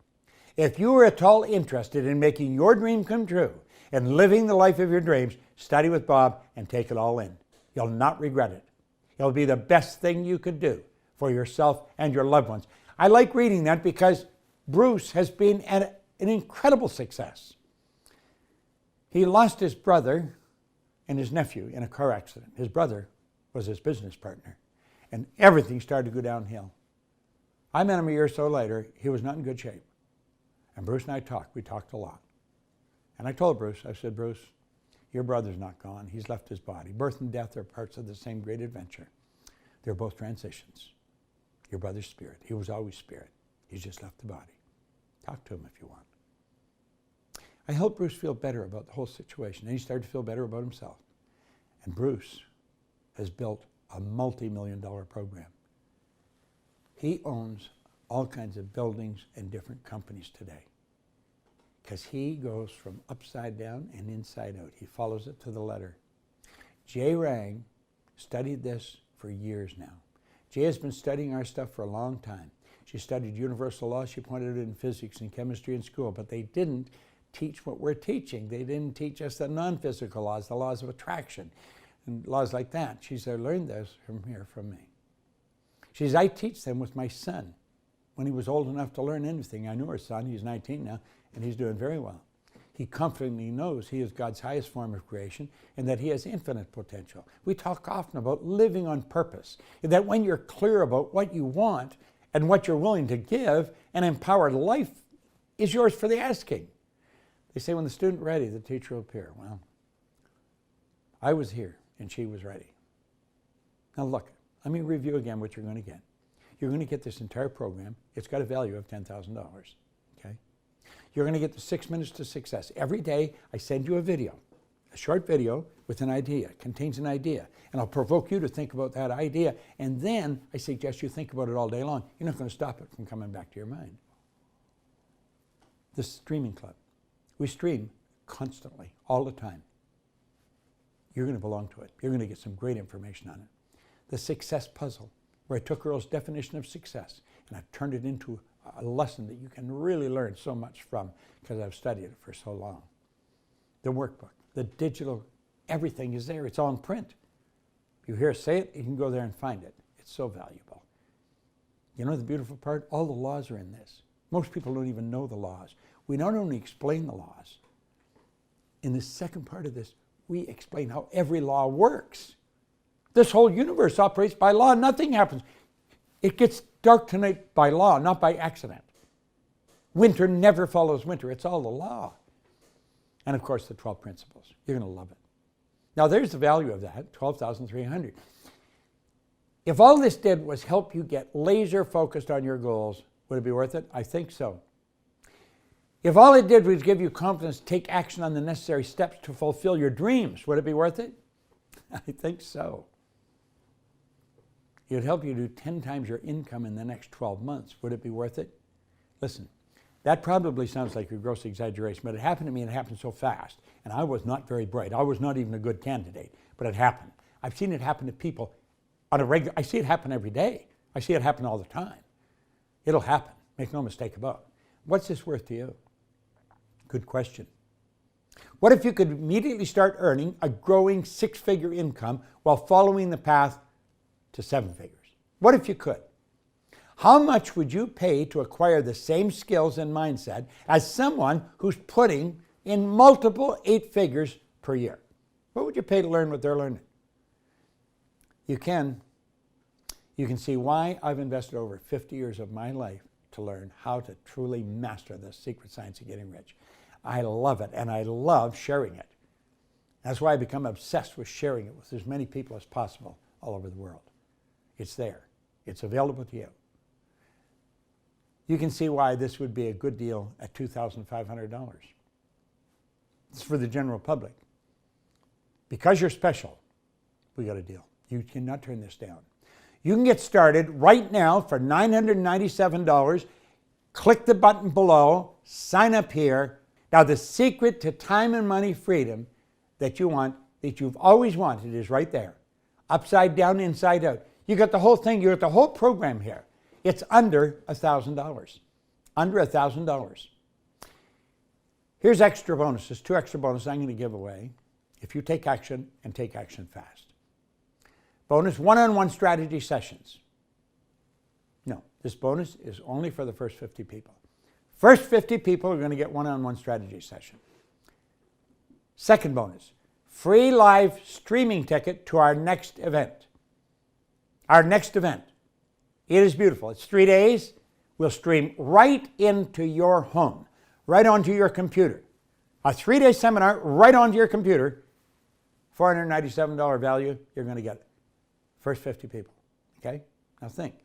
If you are at all interested in making your dream come true and living the life of your dreams, study with Bob and take it all in. You'll not regret it. It'll be the best thing you could do for yourself and your loved ones. I like reading that because Bruce has been an incredible success. He lost his brother and his nephew in a car accident. His brother was his business partner. And everything started to go downhill. I met him a year or so later. He was not in good shape. And Bruce and I talked. We talked a lot. And I told Bruce, I said, Bruce, your brother's not gone. He's left his body. Birth and death are parts of the same great adventure. They're both transitions. Your brother's spirit. He was always spirit. He's just left the body. Talk to him if you want. I helped Bruce feel better about the whole situation. And he started to feel better about himself. And Bruce has built a multi-million-dollar program. He owns all kinds of buildings and different companies today because he goes from upside down and inside out. He follows it to the letter. Jay Rang studied this for years now. Jay has been studying our stuff for a long time. She studied universal law. She pointed it in physics and chemistry in school, but they didn't teach what we're teaching. They didn't teach us the non-physical laws, the laws of attraction, and laws like that. She said, I learned this from me. She says, I teach them with my son. When he was old enough to learn anything, I knew her son, he's 19 now, and he's doing very well. He confidently knows he is God's highest form of creation and that he has infinite potential. We talk often about living on purpose, that when you're clear about what you want and what you're willing to give, an empowered life is yours for the asking. They say when the student ready, the teacher will appear. Well, I was here and she was ready. Now look, let me review again what you're going to get. You're going to get this entire program. It's got a value of $10,000, okay? You're going to get the 6 minutes to success. Every day I send you a video, a short video with an idea, contains an idea, and I'll provoke you to think about that idea, and then I suggest you think about it all day long. You're not going to stop it from coming back to your mind. The streaming club. We stream constantly, all the time. You're going to belong to it. You're going to get some great information on it. The success puzzle, where I took Earl's definition of success and I turned it into a lesson that you can really learn so much from because I've studied it for so long. The workbook, the digital, everything is there. It's all in print. You hear us say it, you can go there and find it. It's so valuable. You know the beautiful part? All the laws are in this. Most people don't even know the laws. We not only explain the laws, in the second part of this, we explain how every law works. This whole universe operates by law. Nothing happens. It gets dark tonight by law, not by accident. Winter never follows winter. It's all the law. And of course, the 12 principles. You're going to love it. Now, there's the value of that, $12,300. If all this did was help you get laser focused on your goals, would it be worth it? I think so. If all it did was give you confidence to take action on the necessary steps to fulfill your dreams, would it be worth it? I think so. It would help you do 10 times your income in the next 12 months. Would it be worth it? Listen, that probably sounds like a gross exaggeration, but it happened to me and it happened so fast. And I was not very bright. I was not even a good candidate, but it happened. I've seen it happen to people on a regular, I see it happen every day. I see it happen all the time. It'll happen. Make no mistake about it. What's this worth to you? Good question. What if you could immediately start earning a growing six-figure income while following the path to seven figures? What if you could? How much would you pay to acquire the same skills and mindset as someone who's putting in multiple 8 figures per year? What would you pay to learn what they're learning? You can see why I've invested over 50 years of my life to learn how to truly master the secret science of getting rich. I love it, and I love sharing it. That's why I become obsessed with sharing it with as many people as possible all over the world. It's there. It's available to you. You can see why this would be a good deal at $2,500. It's for the general public. Because you're special, we got a deal. You cannot turn this down. You can get started right now for $997. Click the button below, sign up here. Now the secret to time and money freedom that you want, that you've always wanted, is right there. Upside down, inside out. You got the whole thing, you got the whole program here. It's under $1,000. Under $1,000. Here's extra bonuses, 2 extra bonuses I'm going to give away if you take action and take action fast. Bonus one-on-one strategy sessions. No, this bonus is only for the first 50 people. First 50 people are going to get one-on-one strategy session. Second bonus, free live streaming ticket to our next event. Our next event. It is beautiful. It's 3 days. We'll stream right into your home, right onto your computer. A 3-day seminar right onto your computer. $497 value, you're going to get it. First 50 people. Okay? Now think.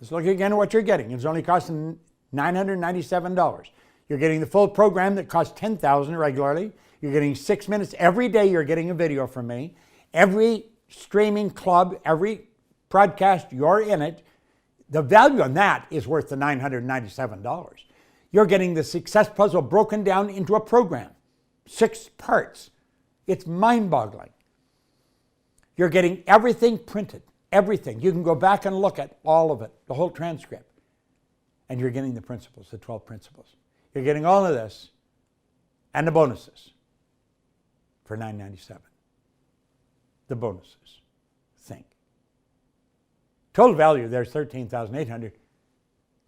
Let's look again at what you're getting. It's only costing $997. You're getting the full program that costs $10,000 regularly. You're getting 6 minutes every day. You're getting a video from me. Every streaming club, every broadcast, you're in it. The value on that is worth the $997. You're getting the success puzzle broken down into a program, 6 parts. It's mind-boggling. You're getting everything printed, everything. You can go back and look at all of it, the whole transcript. And you're getting the principles, the 12 principles. You're getting all of this and the bonuses for $997. The bonuses. Think. Total value there's $13,800.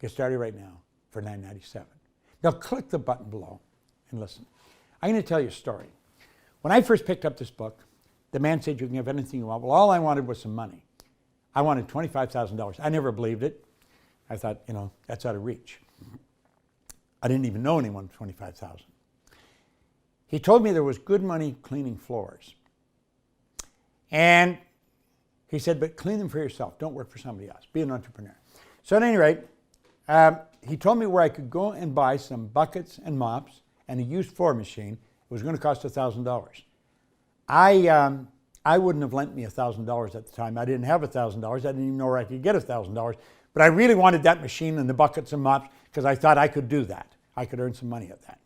Get started right now for $997. Now click the button below and listen. I'm going to tell you a story. When I first picked up this book, the man said you can have anything you want. Well, all I wanted was some money. I wanted $25,000. I never believed it. I thought, that's out of reach. I didn't even know anyone with $25,000. He told me there was good money cleaning floors. And he said, but clean them for yourself. Don't work for somebody else. Be an entrepreneur. So at any rate, he told me where I could go and buy some buckets and mops and a used floor machine. It was going to cost $1,000. I wouldn't have lent me $1,000 at the time. I didn't have $1,000. I didn't even know where I could get $1,000. But I really wanted that machine and the buckets and mops because I thought I could do that. I could earn some money at that.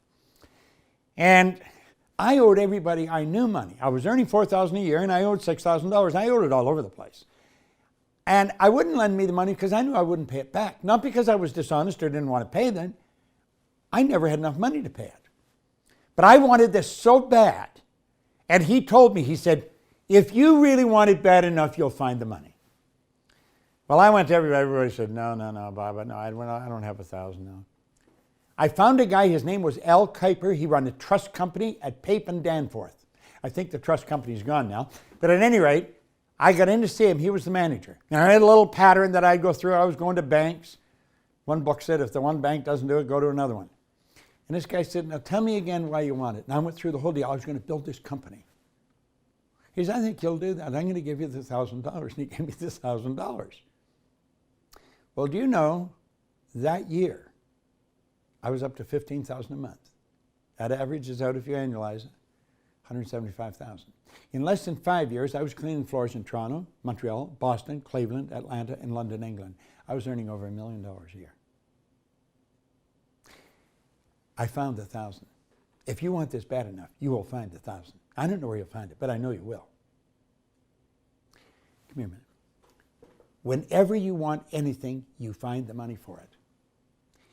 And I owed everybody I knew money. I was earning $4,000 a year and I owed $6,000. I owed it all over the place. And I wouldn't lend me the money because I knew I wouldn't pay it back. Not because I was dishonest or didn't want to pay them. I never had enough money to pay it. But I wanted this so bad. And he told me, he said, if you really want it bad enough, you'll find the money. Well, I went to everybody. Everybody said, no, Bob, no, I don't have $1,000, no. I found a guy, his name was Al Kuiper. He ran a trust company at Pape and Danforth. I think the trust company's gone now. But at any rate, I got in to see him. He was the manager. And I had a little pattern that I'd go through. I was going to banks. One book said, if the one bank doesn't do it, go to another one. And this guy said, now tell me again why you want it. And I went through the whole deal. I was going to build this company. He said, I think you'll do that. I'm going to give you the $1,000. And he gave me the $1,000. Well, do you know, that year, I was up to $15,000 a month. That averages out, if you annualize it, $175,000. In less than 5 years, I was cleaning floors in Toronto, Montreal, Boston, Cleveland, Atlanta, and London, England. I was earning over $1 million a year. I found the 1,000. If you want this bad enough, you will find the 1,000. I don't know where you'll find it, but I know you will. Give me a minute. Whenever you want anything, you find the money for it.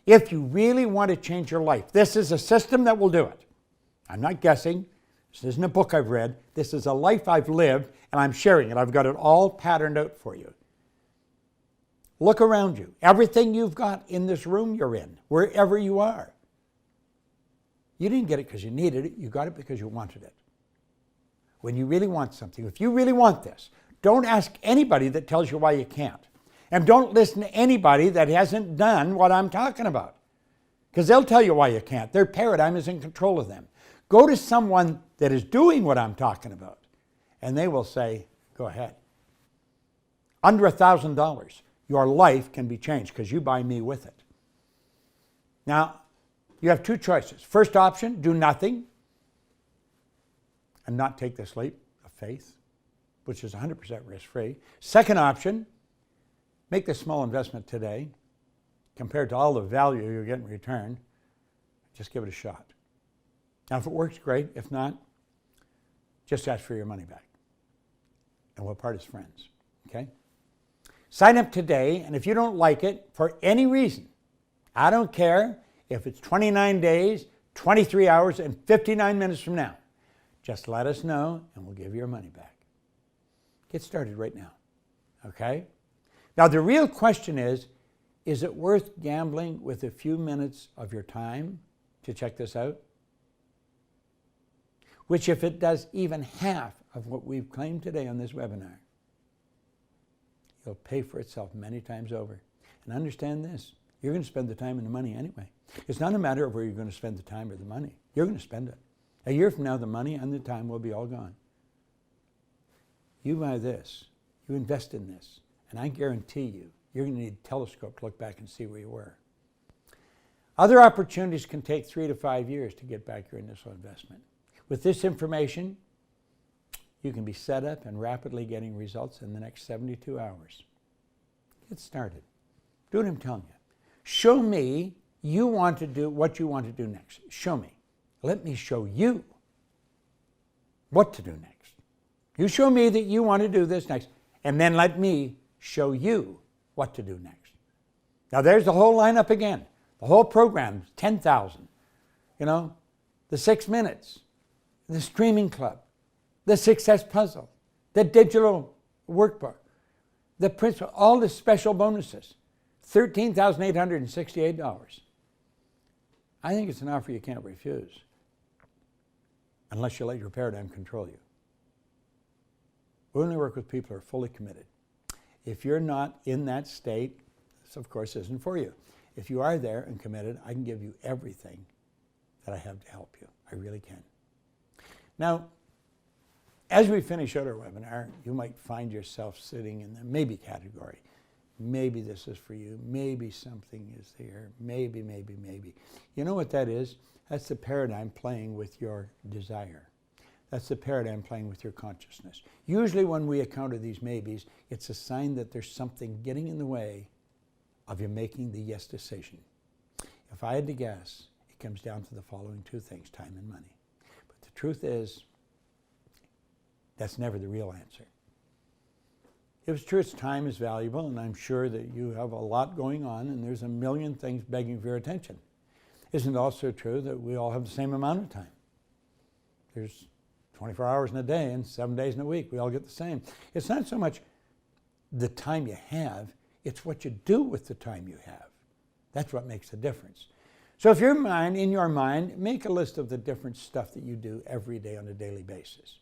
If you really want to change your life, this is a system that will do it. I'm not guessing. This isn't a book I've read. This is a life I've lived, and I'm sharing it. I've got it all patterned out for you. Look around you. Everything you've got in this room you're in, wherever you are. You didn't get it because you needed it. You got it because you wanted it. When you really want something, if you really want this, don't ask anybody that tells you why you can't. And don't listen to anybody that hasn't done what I'm talking about. Because they'll tell you why you can't. Their paradigm is in control of them. Go to someone that is doing what I'm talking about, and they will say, go ahead. Under $1,000, your life can be changed because you buy me with it. Now, you have two choices. First option, do nothing and not take this leap of faith, which is 100% risk-free. Second option, make this small investment today compared to all the value you're getting in return. Just give it a shot. Now, if it works, great. If not, just ask for your money back. And we'll part as friends, okay? Sign up today, and if you don't like it for any reason, I don't care if it's 29 days, 23 hours, and 59 minutes from now. Just let us know, and we'll give you your money back. Get started right now, okay? Now, the real question is it worth gambling with a few minutes of your time to check this out? which if it does even half of what we've claimed today on this webinar, it'll pay for itself many times over. And understand this, you're going to spend the time and the money anyway. It's not a matter of where you're going to spend the time or the money. You're going to spend it. A year from now, the money and the time will be all gone. You buy this, you invest in this, and I guarantee you, you're going to need a telescope to look back and see where you were. Other opportunities can take 3 to 5 years to get back your initial investment. With this information, you can be set up and rapidly getting results in the next 72 hours. Get started. Do what I'm telling you. Show me you want to do what you want to do next. Show me. Let me show you what to do next. You show me that you want to do this next, and then let me show you what to do next. Now there's the whole lineup again. The whole program, 10,000. You know, the 6 minutes, the streaming club, the success puzzle, the digital workbook, the principal, all the special bonuses, $13,868. I think it's an offer you can't refuse unless you let your paradigm control you. We only work with people who are fully committed. If you're not in that state, this of course isn't for you. If you are there and committed, I can give you everything that I have to help you. I really can. Now, as we finish out our webinar, you might find yourself sitting in the maybe category. Maybe this is for you. Maybe something is there. Maybe. You know what that is? That's the paradigm playing with your desire. That's the paradigm playing with your consciousness. Usually when we encounter these maybes, it's a sign that there's something getting in the way of you making the yes decision. If I had to guess, it comes down to the following two things, time and money. But the truth is, that's never the real answer. If it's true, time is valuable, and I'm sure that you have a lot going on, and there's a million things begging for your attention. Isn't it also true that we all have the same amount of time? There's 24 hours in a day and 7 days in a week. We all get the same. It's not so much the time you have, it's what you do with the time you have. That's what makes the difference. So if in your mind, make a list of the different stuff that you do every day on a daily basis.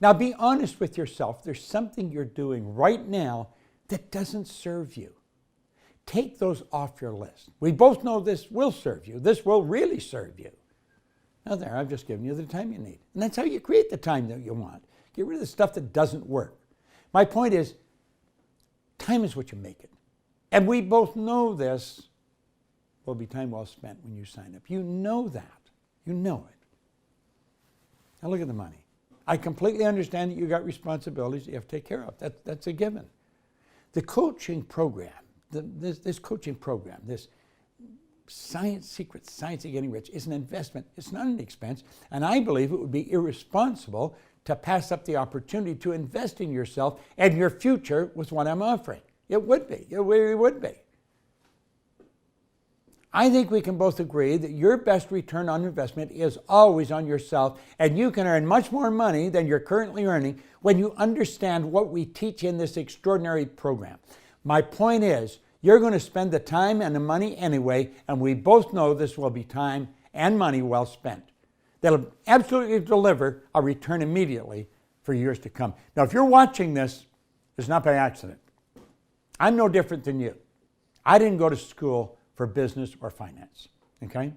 Now be honest with yourself. There's something you're doing right now that doesn't serve you. Take those off your list. We both know this will serve you. This will really serve you. Now there, I've just given you the time you need. And that's how you create the time that you want. Get rid of the stuff that doesn't work. My point is, time is what you make it. And we both know this will be time well spent when you sign up. You know that. You know it. Now look at the money. I completely understand that you got responsibilities that you have to take care of. That's a given. The coaching program, this coaching program, this secret science of getting rich is an investment. It's not an expense. And I believe it would be irresponsible to pass up the opportunity to invest in yourself and your future with what I'm offering. It would be. It really would be. I think we can both agree that your best return on investment is always on yourself, and you can earn much more money than you're currently earning when you understand what we teach in this extraordinary program. My point is, you're going to spend the time and the money anyway, and we both know this will be time and money well spent. That'll absolutely deliver a return immediately for years to come. Now, if you're watching this, it's not by accident. I'm no different than you. I didn't go to school for business or finance, okay?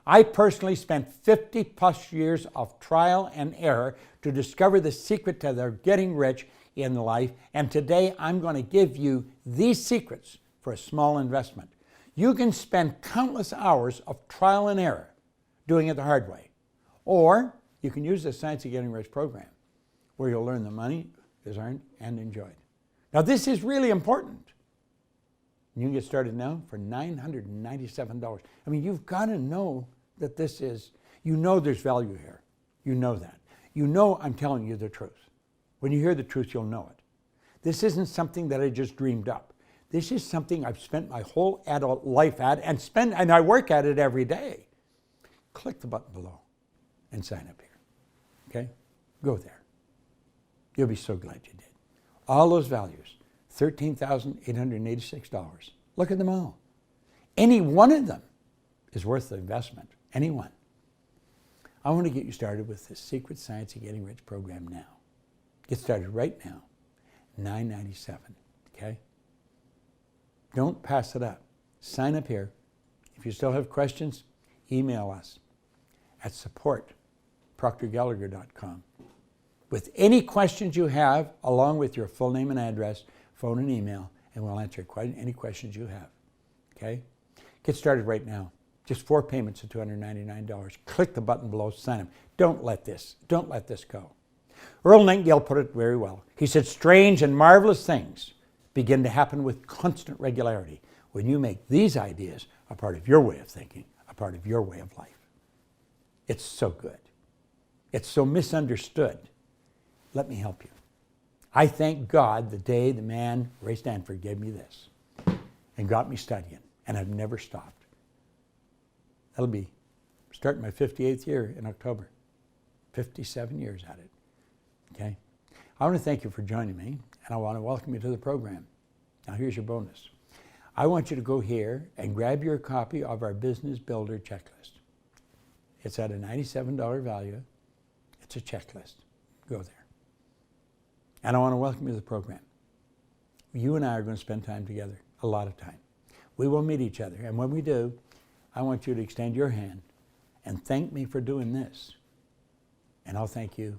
I personally spent 50 plus years of trial and error to discover the secret to their getting rich in life, and today I'm going to give you these secrets for a small investment. You can spend countless hours of trial and error doing it the hard way, or you can use the Science of Getting Rich program where you'll learn the money is earned and enjoyed. Now this is really important. You can get started now for $997. I mean, you've got to know that this is, you know there's value here. You know that. You know I'm telling you the truth. When you hear the truth, you'll know it. This isn't something that I just dreamed up. This is something I've spent my whole adult life at and I work at it every day. Click the button below and sign up here. Okay? Go there. You'll be so glad you did. All those values. $13,886. Look at them all. Any one of them is worth the investment. Any one. I want to get you started with the Secret Science of Getting Rich program now. Get started right now. $9.97, okay? Don't pass it up. Sign up here. If you still have questions, email us at support@proctorgallagher.com with any questions you have, along with your full name and address, phone and email, and we'll answer any questions you have, okay? Get started right now. Just 4 payments of $299. Click the button below, sign up. Don't let this go. Earl Nightingale put it very well. He said, strange and marvelous things begin to happen with constant regularity when you make these ideas a part of your way of thinking, a part of your way of life. It's so good. It's so misunderstood. Let me help you. I thank God the day the man, Ray Stanford, gave me this and got me studying, and I've never stopped. That'll be starting my 58th year in October. 57 years at it, okay? I want to thank you for joining me, and I want to welcome you to the program. Now here's your bonus. I want you to go here and grab your copy of our Business Builder Checklist. It's at a $97 value. It's a checklist. Go there. And I want to welcome you to the program. You and I are going to spend time together, a lot of time. We will meet each other, and when we do, I want you to extend your hand and thank me for doing this. And I'll thank you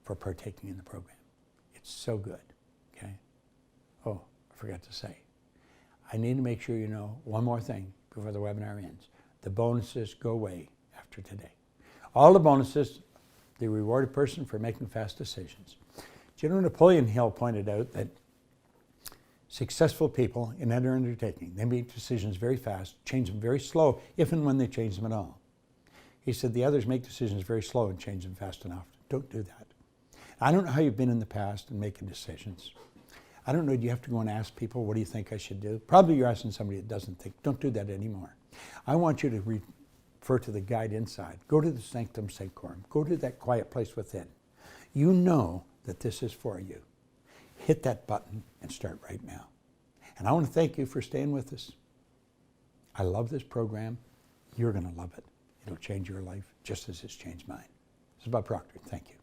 for partaking in the program. It's so good, okay? Oh, I forgot to say, I need to make sure you know one more thing before the webinar ends. The bonuses go away after today. All the bonuses, they reward a person for making fast decisions. Do you know Napoleon Hill pointed out that successful people in any undertaking, they make decisions very fast, change them very slow, if and when they change them at all. He said the others make decisions very slow and change them fast enough. Don't do that. I don't know how you've been in the past in making decisions. I don't know, do you have to go and ask people, what do you think I should do? Probably you're asking somebody that doesn't think. Don't do that anymore. I want you to refer to the guide inside. Go to the sanctum sanctorum. Go to that quiet place within. You know that this is for you. Hit that button and start right now. And I want to thank you for staying with us. I love this program. You're going to love it. It'll change your life just as it's changed mine. This is Bob Proctor. Thank you.